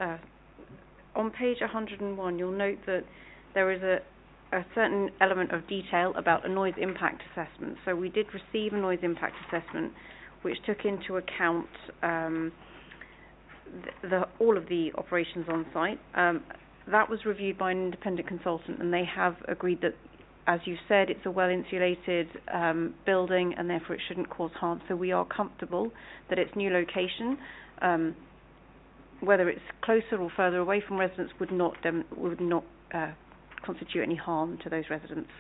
On page 101, you'll note that there is a certain element of detail about a noise impact assessment. So we did receive a noise impact assessment which took into account all of the operations on site. That was reviewed by an independent consultant, and they have agreed that, as you said, it's a well-insulated building and therefore it shouldn't cause harm. So we are comfortable that its new location, whether it's closer or further away from residents, would not constitute any harm to those residents.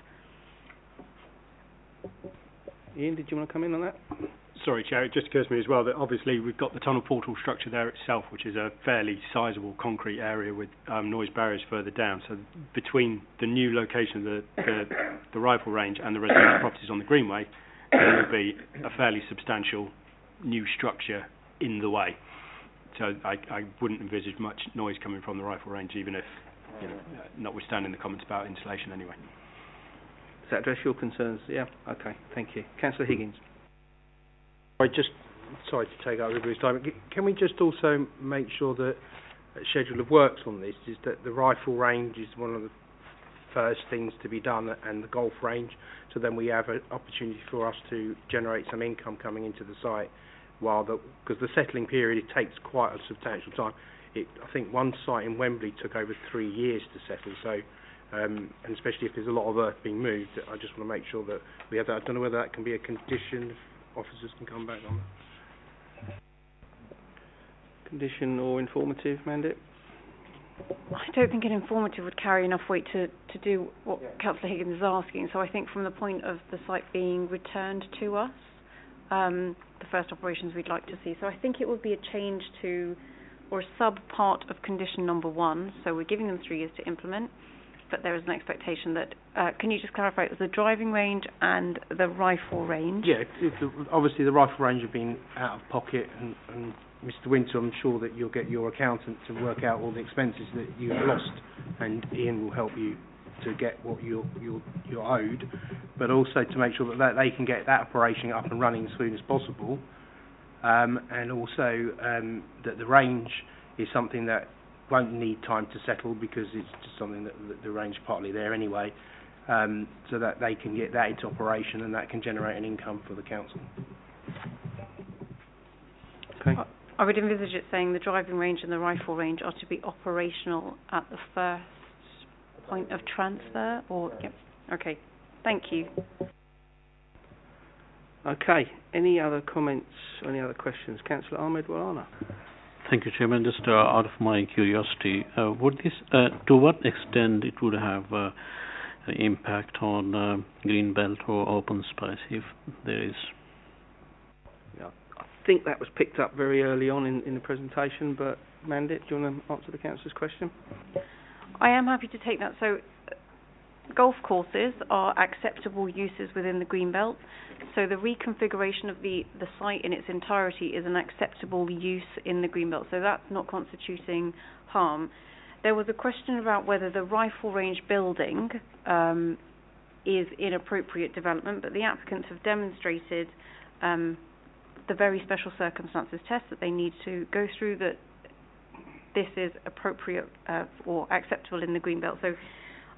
Ian, did you want to come in on that? Sorry, Chair, it just occurs to me as well that obviously we've got the tunnel portal structure there itself, which is a fairly sizable concrete area with noise barriers further down. So between the new location of the rifle range and the residential properties on the Greenway, there will be a fairly substantial new structure in the way. So I wouldn't envisage much noise coming from the rifle range, even if, notwithstanding the comments about insulation anyway. Does that address your concerns? Yeah? Okay, thank you. Councillor Higgins. Sorry to take up everybody's time. Can we just also make sure that a schedule of works on this is that the rifle range is one of the first things to be done, and the golf range, so then we have an opportunity for us to generate some income coming into the site, because the settling period, it takes quite a substantial time. I think one site in Wembley took over 3 years to settle, so and especially if there's a lot of earth being moved, I just want to make sure that we have that. I don't know whether that can be a condition, if officers can come back on that. Condition or informative, Mandip? I don't think an informative would carry enough weight to do what Councillor Higgins is asking. So I think from the point of the site being returned to us, the first operations we'd like to see. So I think it would be a change to, or a sub-part of condition number 1. So we're giving them 3 years to implement, but there is an expectation that, can you just clarify, it was the driving range and the rifle range? Yeah, obviously the rifle range have been out of pocket, and Mr. Winter, I'm sure that you'll get your accountant to work out all the expenses that you've lost, and Ian will help you to get what you're owed, but also to make sure that they can get that operation up and running as soon as possible, and also that the range is something that won't need time to settle because it's just something that the range is partly there anyway, so that they can get that into operation and that can generate an income for the council. Okay. I would envisage it saying the driving range and the rifle range are to be operational at the first point of transfer, or yep. Okay, thank you. Okay, any other comments or any other questions? Councillor Ahmed Walana. Thank you, Chairman. Just out of my curiosity, would this, to what extent it would have an impact on green belt or open space, if there is? Yeah, I think that was picked up very early on in the presentation, but Mandit, do you want to answer the councillor's question? I am happy to take that. So, golf courses are acceptable uses within the Greenbelt. So the reconfiguration of the site in its entirety is an acceptable use in the Greenbelt. So that's not constituting harm. There was a question about whether the rifle range building is inappropriate development, but the applicants have demonstrated the very special circumstances test that they need to go through, that this is appropriate or acceptable in the Greenbelt. So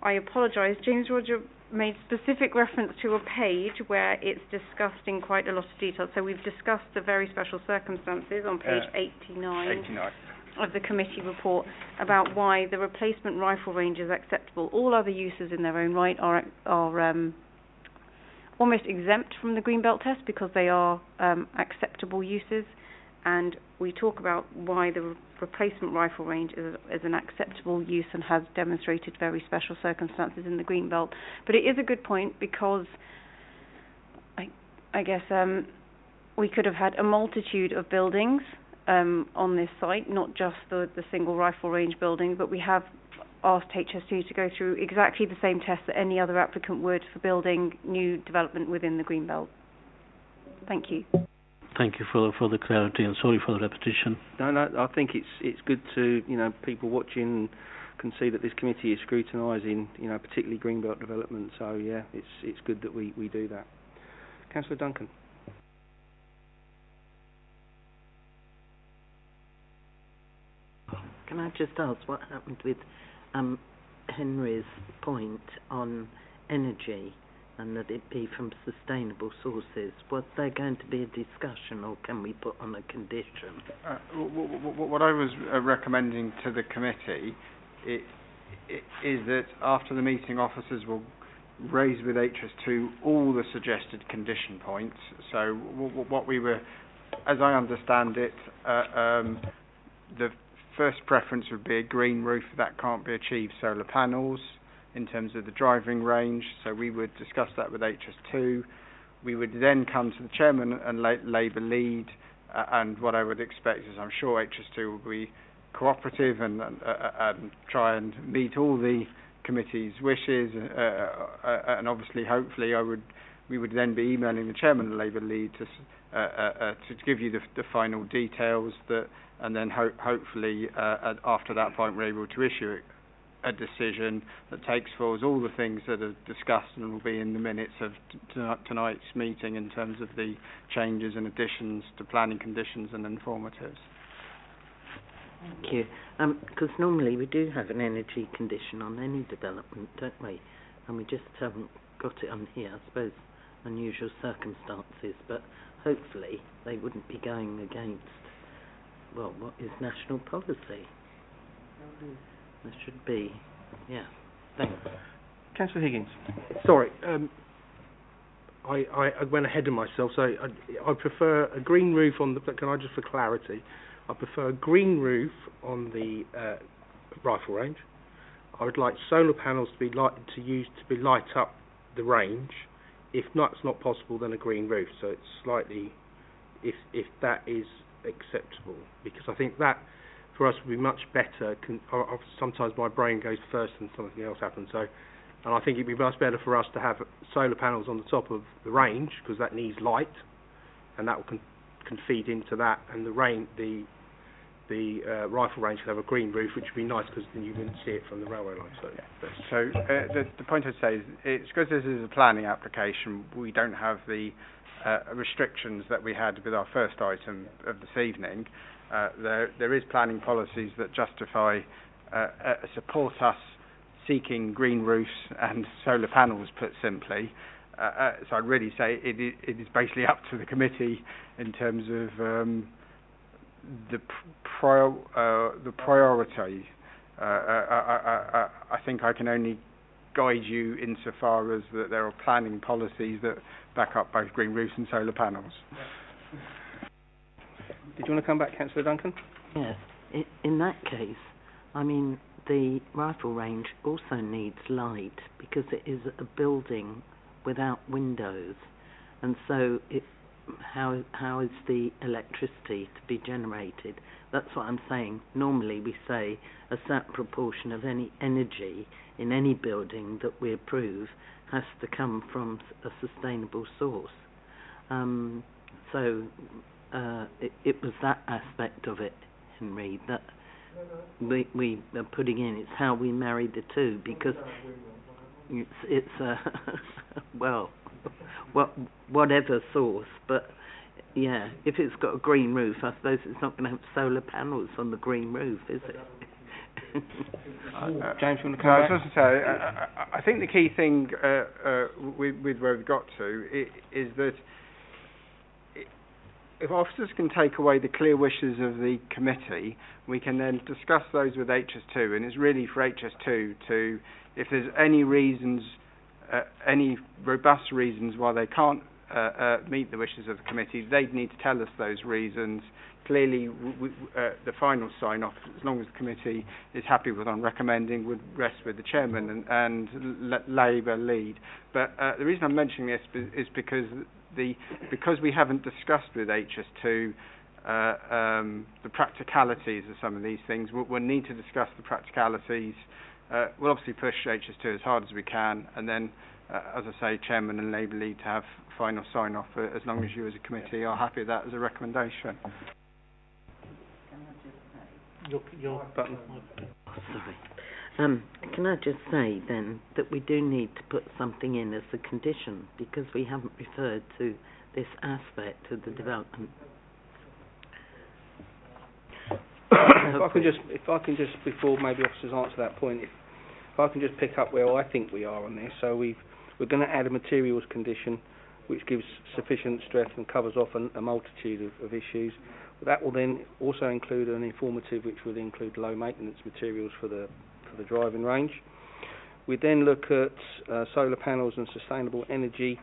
I apologise, James Roger made specific reference to a page where it's discussed in quite a lot of detail. So we've discussed the very special circumstances on page 89 of the committee report about why the replacement rifle range is acceptable. All other uses in their own right are almost exempt from the Greenbelt test because they are acceptable uses, and we talk about why the replacement rifle range is an acceptable use and has demonstrated very special circumstances in the Greenbelt. But it is a good point because I guess we could have had a multitude of buildings on this site, not just the single rifle range building, but we have asked HS2 to go through exactly the same test that any other applicant would for building new development within the Greenbelt. Thank you. Thank you for the clarity, and sorry for the repetition. No, I think it's good to, people watching can see that this committee is scrutinising, particularly Greenbelt development. So yeah, it's good that we do that. Councillor Duncan. Can I just ask what happened with Henry's point on energy and that it be from sustainable sources? Was there going to be a discussion, or can we put on a condition? What I was recommending to the committee is that after the meeting, officers will raise with HS2 all the suggested condition points. So what we were, as I understand it, the first preference would be a green roof. That can't be achieved. Solar panels. In terms of the driving range, so we would discuss that with HS2. We would then come to the chairman and Labour lead, and what I would expect is, I'm sure HS2 will be cooperative and try and meet all the committee's wishes, and obviously, hopefully, we would then be emailing the chairman and Labour lead to give you the final details, and then hopefully after that point we're able to issue a decision that takes forward all the things that are discussed and will be in the minutes of tonight's meeting in terms of the changes and additions to planning conditions and informatives. Thank you. Because normally we do have an energy condition on any development, don't we? And we just haven't got it on here. I suppose unusual circumstances, but hopefully they wouldn't be going against, well, what is national policy? There should be, yeah. Thanks. Councillor Higgins. Sorry, I went ahead of myself. So I prefer a green roof on the. Can I just, for clarity, I prefer a green roof on the rifle range. I would like solar panels to be light up the range. If that's not possible, then a green roof. So it's slightly, if that is acceptable, because I think that, for us, would be much better. Sometimes my brain goes first and something else happens. So, and I think it'd be much better for us to have solar panels on the top of the range, because that needs light, and that can feed into that. And the the rifle range will have a green roof, which would be nice because then you wouldn't see it from the railway line. So, So the point I'd say is, it's because this is a planning application, we don't have the restrictions that we had with our first item of this evening. There is planning policies that justify support us seeking green roofs and solar panels, put simply. So I'd really say it is basically up to the committee in terms of the priority. I think I can only guide you insofar as that there are planning policies that back up both green roofs and solar panels. Did you want to come back, Councillor Duncan? Yes. In that case, I mean, the rifle range also needs light because it is a building without windows, and so how is the electricity to be generated? That's what I'm saying. Normally we say a certain proportion of any energy in any building that we approve has to come from a sustainable source. It was that aspect of it, Henry, that we are putting in. It's how we marry the two, because it's well, whatever source, but yeah, if it's got a green roof, I suppose it's not going to have solar panels on the green roof, is it? James, you want to come back? I was just going to say, I think the key thing with where we've got to is that if officers can take away the clear wishes of the committee, we can then discuss those with HS2, and it's really for HS2 to, if there's any reasons, any robust reasons why they can't meet the wishes of the committee, they'd need to tell us those reasons. Clearly, the final sign-off, as long as the committee is happy with on recommending, would rest with the chairman and let Labour lead. But the reason I'm mentioning this is because we haven't discussed with HS2 the practicalities of some of these things. We'll need to discuss the practicalities. We'll obviously push HS2 as hard as we can, and then, as I say, chairman and Labour lead to have final sign-off, as long as you as a committee are happy with that as a recommendation. Your button. Oh, sorry. Can I just say then that we do need to put something in as a condition, because we haven't referred to this aspect of the development. If I can just before maybe officers answer that point, if I can just pick up where I think we are on this. So we're going to add a materials condition which gives sufficient strength and covers off a multitude of issues. That will then also include an informative which would include low maintenance materials for the driving range. We then look at solar panels and sustainable energy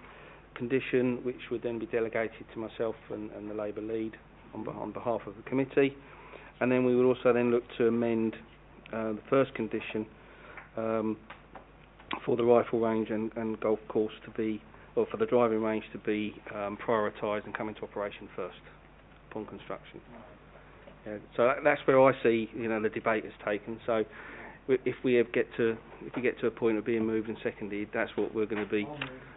condition, which would then be delegated to myself and the Labour lead on behalf of the committee. And then we would also then look to amend the first condition for the rifle range and golf course to be, or for the driving range to be prioritised and come into operation first upon construction. Yeah, so that's where I see, the debate has taken. So if we get to a point of being moved and seconded, that's what we're going to be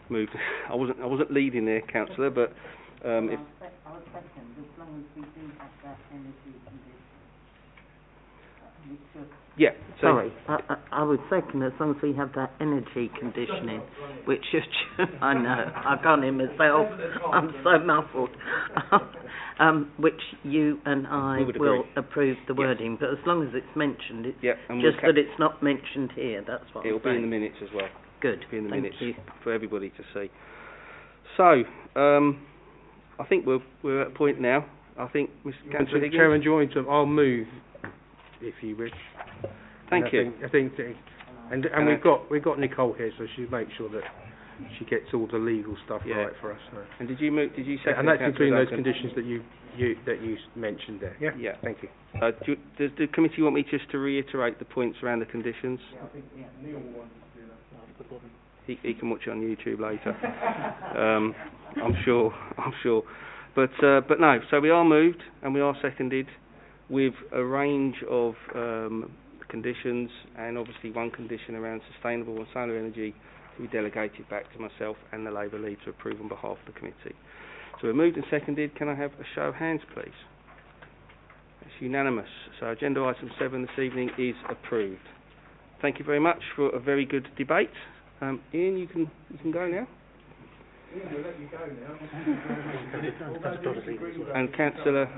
moved. I wasn't leading there, councillor, but if I was second, as long as we do have that energy condition. Yeah. So sorry, I would second as long as we have that energy conditioning, which I know, I can't hear myself, I'm so muffled, which you and I will approve the wording, but as long as it's mentioned, it's just that it's not mentioned here, that's what it'll be in the minutes as well. Good, it'll be in the thank minutes you. For everybody to see. So, I think we're at a point now. I think, Mr. Councillor Higgins. Chairman, do you want me to? I'll move, if you wish. Thank you. I think we've got Nicole here, so she'll make sure that she gets all the legal stuff right for us. So. And did you second? And that's including those conditions that you mentioned there. Yeah. Yeah. Thank you. Does the committee want me just to reiterate the points around the conditions? Neil wants to do that. He can watch it on YouTube later. I'm sure. But no. So we are moved and we are seconded with a range of conditions, and obviously one condition around sustainable and solar energy to be delegated back to myself and the Labour lead to approve on behalf of the committee. So we're moved and seconded. Can I have a show of hands, please? It's unanimous. So agenda item 7 this evening is approved. Thank you very much for a very good debate. Ian, you can go now. Ian, we'll let you go now. And Councillor,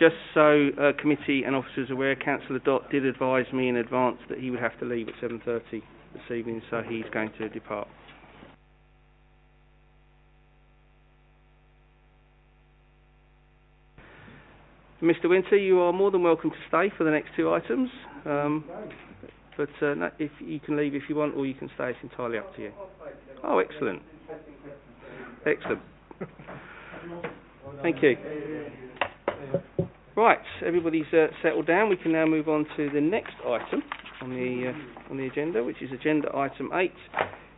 just so committee and officers are aware, Councillor Dott did advise me in advance that he would have to leave at 7:30 this evening, so he's going to depart. Mr. Winter, you are more than welcome to stay for the next 2 items, but no, if you can leave if you want, or you can stay. It's entirely up to you. Oh, excellent. Excellent. Thank you. Right, everybody's settled down. We can now move on to the next item on the agenda, which is agenda item 8,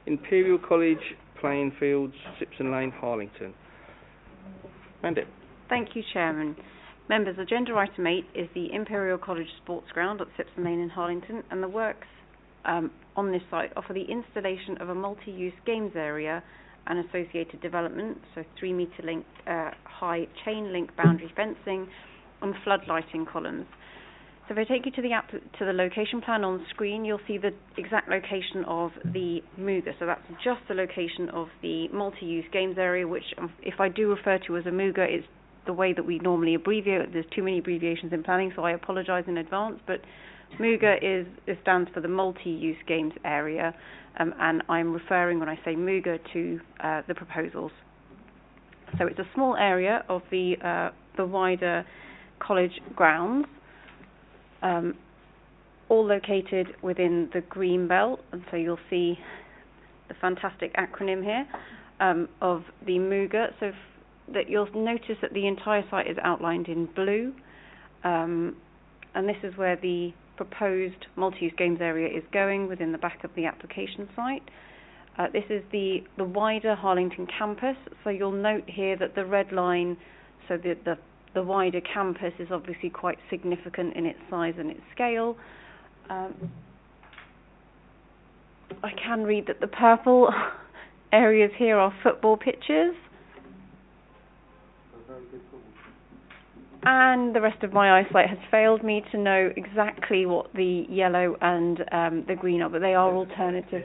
Imperial College Playing Fields, Sipson Lane, Harlington. Mandip. Thank you, Chairman. Members, agenda item 8 is the Imperial College Sports Ground at Sipson Lane in Harlington, and the works on this site offer the installation of a multi-use games area and associated development, so 3-metre link, high chain link boundary fencing and floodlighting columns. So if I take you to the location plan on screen, you'll see the exact location of the Mooga. So that's just the location of the multi-use games area, which if I do refer to as a Mooga, it's the way that we normally abbreviate. There's too many abbreviations in planning, so I apologise in advance, but Mooga stands for the multi-use games area, and I'm referring when I say Mooga to the proposals. So it's a small area of the wider college grounds, all located within the green belt, and so you'll see the fantastic acronym here of the Mooga. So that you'll notice that the entire site is outlined in blue, and this is where the proposed multi-use games area is going within the back of the application site. This is the wider Harlington campus, so you'll note here that the red line, so the wider campus is obviously quite significant in its size and its scale. I can read that the purple areas here are football pitches. And the rest of my eyesight has failed me to know exactly what the yellow and the green are, but they are alternative.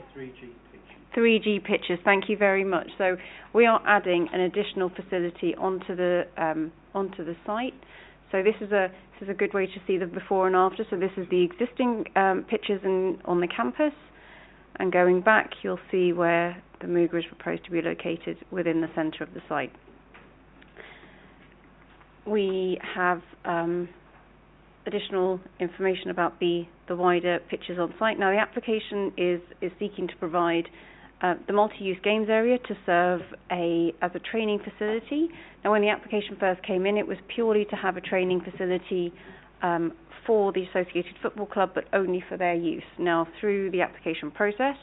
3G pitches, thank you very much. So we are adding an additional facility onto the site. So this is a good way to see the before and after. So this is the existing pitches on the campus, and going back you'll see where the Mooga is proposed to be located within the centre of the site. We have additional information about the wider pitches on site. Now the application is seeking to provide the multi-use games area to serve as a training facility. Now when the application first came in, it was purely to have a training facility for the Associated Football Club, but only for their use. Now through the application process,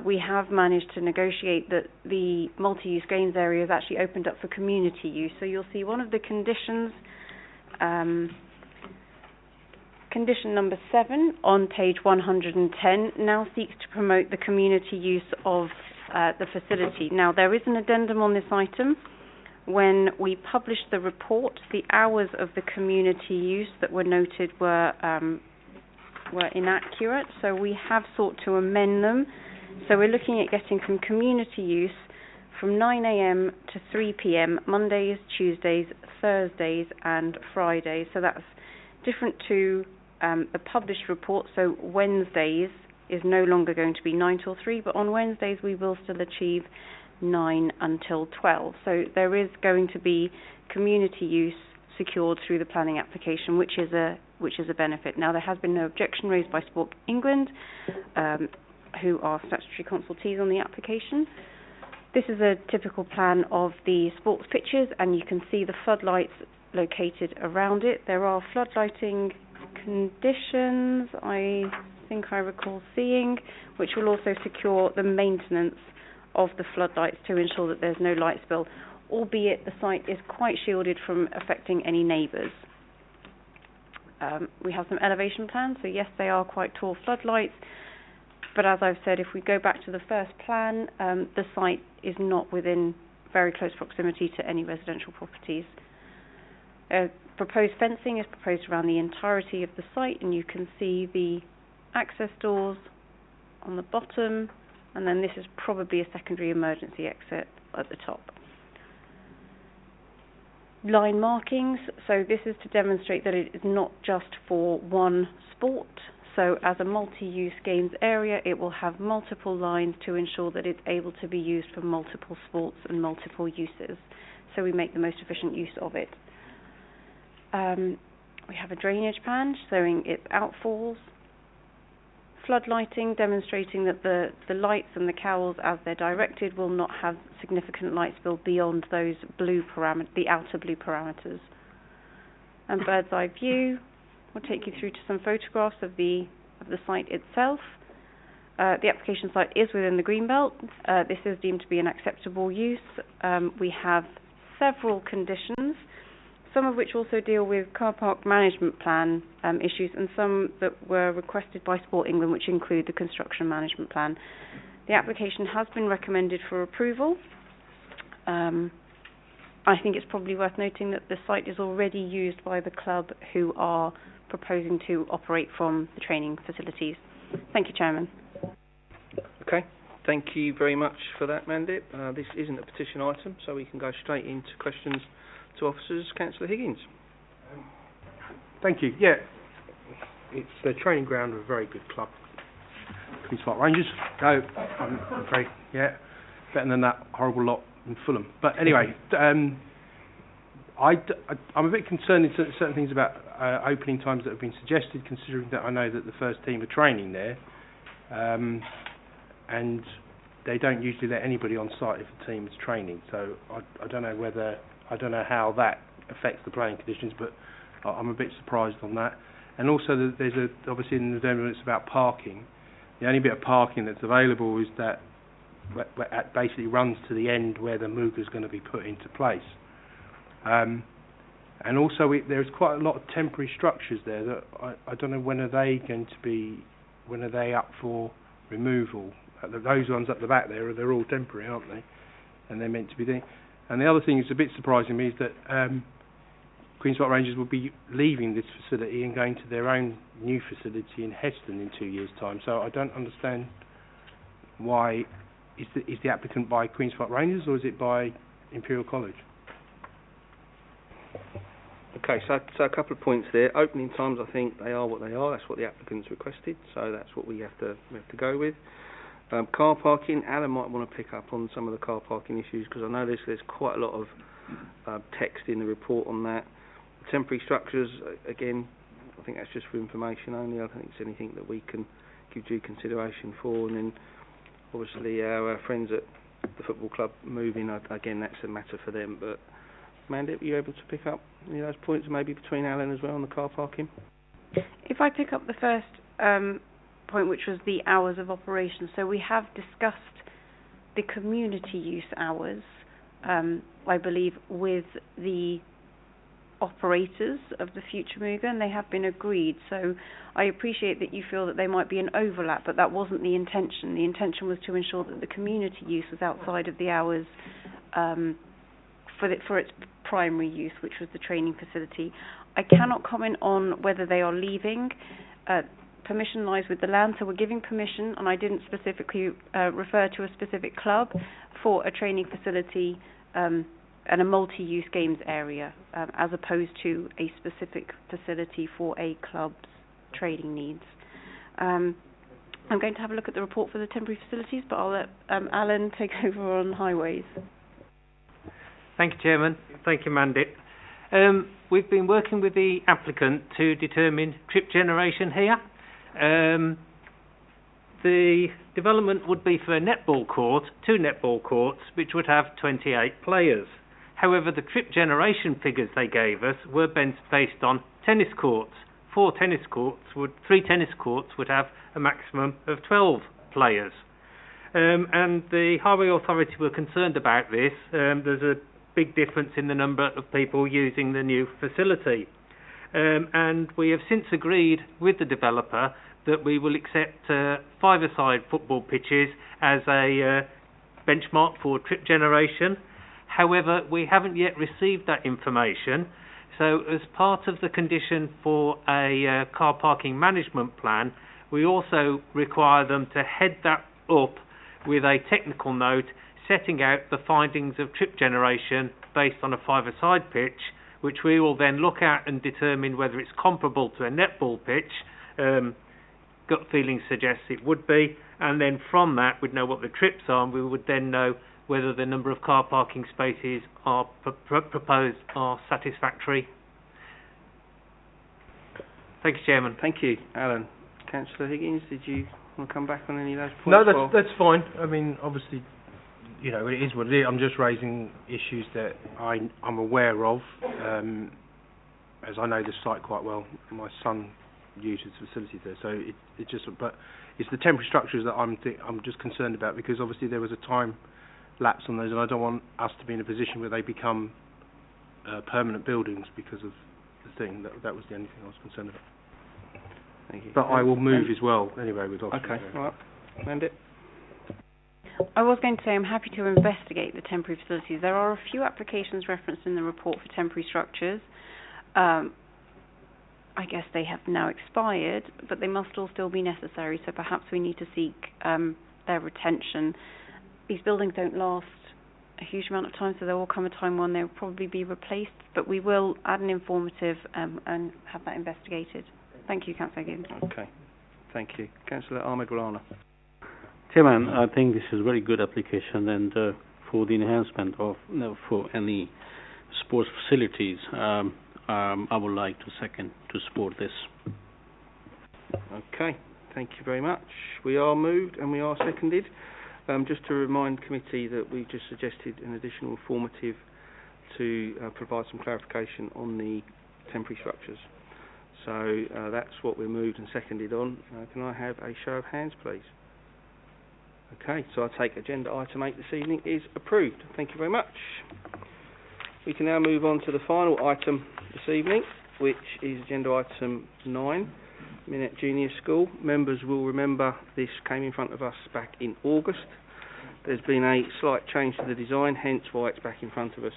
we have managed to negotiate that the multi-use games area is actually opened up for community use. So you'll see one of the conditions, condition number 7 on page 110, now seeks to promote the community use of the facility. Now there is an addendum on this item. When we published the report, the hours of the community use that were noted were inaccurate, so we have sought to amend them. So we're looking at getting some community use from 9 a.m. to 3 p.m. Mondays, Tuesdays, Thursdays and Fridays. So that's different to the published report. So Wednesdays is no longer going to be 9 till 3, but on Wednesdays we will still achieve 9 until 12. So there is going to be community use secured through the planning application, which is a benefit. Now there has been no objection raised by Sport England, who are statutory consultees on the application. This is a typical plan of the sports pitches, and you can see the floodlights located around it. There are floodlighting conditions, I think I recall seeing, which will also secure the maintenance of the floodlights to ensure that there's no light spill, albeit the site is quite shielded from affecting any neighbours. We have some elevation plans, so yes, they are quite tall floodlights, but as I've said, if we go back to the first plan, the site is not within very close proximity to any residential properties. Proposed fencing is proposed around the entirety of the site, and you can see the access doors on the bottom, and then this is probably a secondary emergency exit at the top. Line markings, so this is to demonstrate that it is not just for one sport. So as a multi-use games area, it will have multiple lines to ensure that it's able to be used for multiple sports and multiple uses. So we make the most efficient use of it. We have a drainage plan showing its outfalls. Flood lighting, demonstrating that the lights and the cowls, as they're directed, will not have significant light spill beyond those the outer blue parameters. And bird's eye view will take you through to some photographs of the site itself. The application site is within the greenbelt. This is deemed to be an acceptable use. We have several conditions, some of which also deal with car park management plan issues, and some that were requested by Sport England, which include the construction management plan. The application has been recommended for approval. I think it's probably worth noting that the site is already used by the club, who are proposing to operate from the training facilities. Thank you, Chairman. Okay, thank you very much for that, Mandip. This isn't a petition item, so we can go straight into questions to officers. Councillor Higgins. Thank you. Yeah, it's the training ground of a very good club, Queen's Park Rangers. I'm very, better than that horrible lot in Fulham. But anyway, I'm a bit concerned in certain things about opening times that have been suggested, considering that I know that the first team are training there, and they don't usually let anybody on site if the team is training. So I don't know how that affects the playing conditions, but I'm a bit surprised on that. And also, there's obviously in the demo it's about parking. The only bit of parking that's available is that basically runs to the end where the Mooga is going to be put into place. And also, there's quite a lot of temporary structures there that I don't know when are they up for removal. Those ones up the back there, they're all temporary, aren't they? And they're meant to be there. And the other thing that's a bit surprising me is that Queen's Park Rangers will be leaving this facility and going to their own new facility in Heston in 2 years' time. So I don't understand why. Is the applicant by Queen's Park Rangers or is it by Imperial College? Okay, so a couple of points there. Opening times, I think they are what they are. That's what the applicant's requested, so that's what we have to go with. Car parking, Alan might want to pick up on some of the car parking issues, because I know there's quite a lot of text in the report on that. Temporary structures, again, I think that's just for information only. I don't think it's anything that we can give due consideration for. And then, obviously, our friends at the football club moving, again, that's a matter for them. But, Mandy, are you able to pick up any of those points, maybe between Alan as well on the car parking? If I pick up the first point, which was the hours of operation. So we have discussed the community use hours, I believe, with the operators of the future Mooga, and they have been agreed. So I appreciate that you feel that there might be an overlap, but that wasn't the intention. The intention was to ensure that the community use was outside of the hours for its primary use, which was the training facility. I cannot comment on whether they are leaving. Permission lies with the land, so we're giving permission, and I didn't specifically refer to a specific club for a training facility and a multi-use games area, as opposed to a specific facility for a club's trading needs. I'm going to have a look at the report for the temporary facilities, but I'll let Alan take over on highways. Thank you, Chairman. Thank you, Mandip. We've been working with the applicant to determine trip generation here. The development would be for a netball court, 2 netball courts, which would have 28 players. However, the trip generation figures they gave us were based on tennis courts. 3 tennis courts would have a maximum of 12 players. And the Highway Authority were concerned about this. There's a big difference in the number of people using the new facility. And we have since agreed with the developer that we will accept 5-a-side football pitches as a benchmark for trip generation. However, we haven't yet received that information. So as part of the condition for a car parking management plan, we also require them to head that up with a technical note setting out the findings of trip generation based on a five-a-side pitch, which we will then look at and determine whether it's comparable to a netball pitch. Gut feeling suggests it would be, and then from that we'd know what the trips are, and we would then know whether the number of car parking spaces are proposed are satisfactory. Thank you, Chairman. Thank you, Alan. Councillor Higgins, did you want to come back on any of those points? No, that's fine. I mean, obviously, you know, it is what it is. I'm just raising issues that I'm aware of, as I know the site quite well. My son uses facilities there, so it just. But it's the temporary structures that I'm just concerned about, because obviously there was a time lapse on those, and I don't want us to be in a position where they become permanent buildings because of the thing. That was the only thing I was concerned about. Thank you. But I will move as well anyway with options. Okay, all right. Mandip? I was going to say I'm happy to investigate the temporary facilities. There are a few applications referenced in the report for temporary structures. I guess they have now expired, but they must all still be necessary, so perhaps we need to seek their retention. These buildings don't last a huge amount of time, so there will come a time when they'll probably be replaced, but we will add an informative and have that investigated. Thank you, Councillor Gibbs. Okay, thank you. Councillor Ahmed Walana. Chairman, I think this is a very good application, and for the enhancement of for any sports facilities, I would like to support this. Okay, thank you very much. We are moved and we are seconded. Just to remind committee that we've just suggested an additional informative to provide some clarification on the temporary structures. So that's what we're moved and seconded on. Can I have a show of hands, please? Okay, so I take agenda item 8 this evening is approved. Thank you very much. We can now move on to the final item this evening, which is agenda item 9, Minette Junior School. Members will remember this came in front of us back in August. There's been a slight change to the design, hence why it's back in front of us.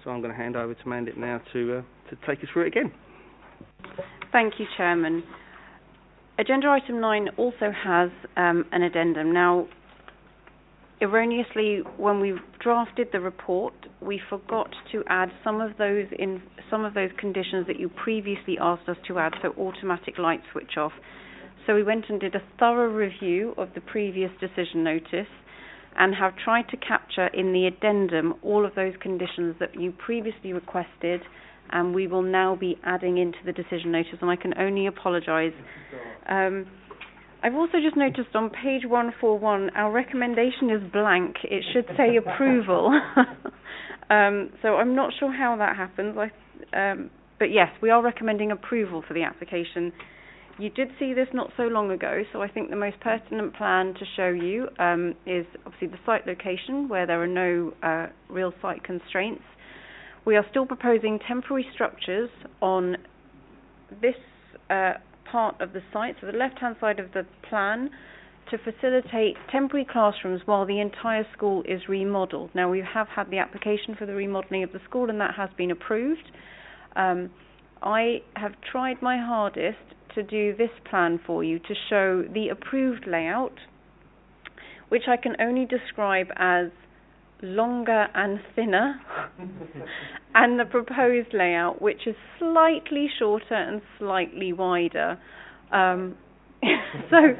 So I'm going to hand over to Mandip now to take us through it again. Thank you, Chairman. Agenda item 9 also has an addendum. Now, erroneously, when we drafted the report, we forgot to add some of those conditions that you previously asked us to add, so automatic light switch off. So we went and did a thorough review of the previous decision notice and have tried to capture in the addendum all of those conditions that you previously requested, and we will now be adding into the decision notice, and I can only apologise. I've also just noticed on page 141, our recommendation is blank. It should say approval. So I'm not sure how that happens. But yes, we are recommending approval for the application. You did see this not so long ago, so I think the most pertinent plan to show you is obviously the site location, where there are no real site constraints. We are still proposing temporary structures on this part of the site, so the left-hand side of the plan, to facilitate temporary classrooms while the entire school is remodelled. Now, we have had the application for the remodelling of the school, and that has been approved. I have tried my hardest to do this plan for you to show the approved layout, which I can only describe as longer and thinner, and the proposed layout, which is slightly shorter and slightly wider. So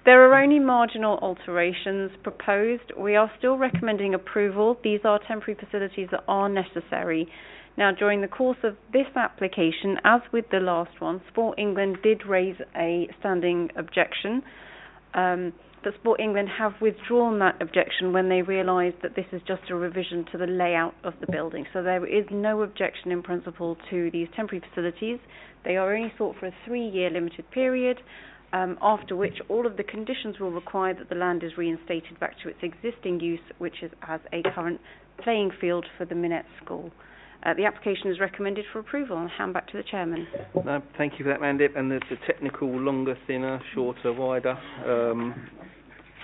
there are only marginal alterations proposed. We are still recommending approval. These are temporary facilities that are necessary. Now, during the course of this application, as with the last one, Sport England did raise a standing objection. But Sport England have withdrawn that objection when they realised that this is just a revision to the layout of the building. So there is no objection in principle to these temporary facilities. They are only sought for a 3-year limited period, after which all of the conditions will require that the land is reinstated back to its existing use, which is as a current playing field for the Minette School. The application is recommended for approval. I'll hand back to the Chairman. No, thank you for that, Mandip. And the technical longer, thinner, shorter, wider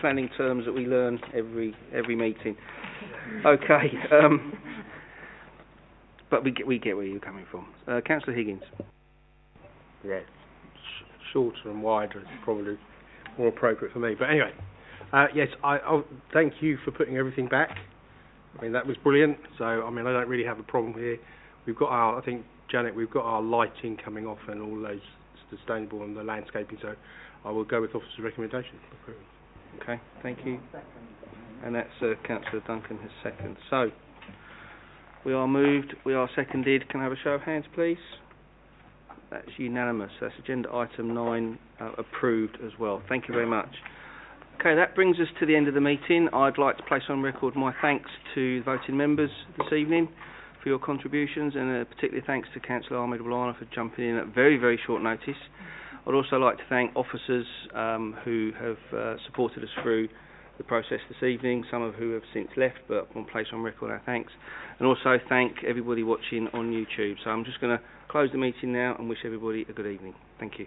planning terms that we learn every meeting. Okay. but we get where you're coming from. Councillor Higgins. Yeah, shorter and wider is probably more appropriate for me. But anyway, yes, I'll thank you for putting everything back. I mean, that was brilliant. So, I mean, I don't really have a problem here. We've got our, I think, Janet, we've got our lighting coming off and all those sustainable and the landscaping. So, I will go with officer's recommendation. Okay, thank you. And that's Councillor Duncan, his second. So, we are moved, we are seconded. Can I have a show of hands, please? That's unanimous. That's agenda item 9 approved as well. Thank you very much. Okay, that brings us to the end of the meeting. I'd like to place on record my thanks to the voting members this evening for your contributions, and particularly thanks to Councillor Ahmed Boulana for jumping in at very, very short notice. I'd also like to thank officers who have supported us through the process this evening, some of who have since left, but I want to place on record our thanks. And also thank everybody watching on YouTube. So I'm just going to close the meeting now and wish everybody a good evening. Thank you.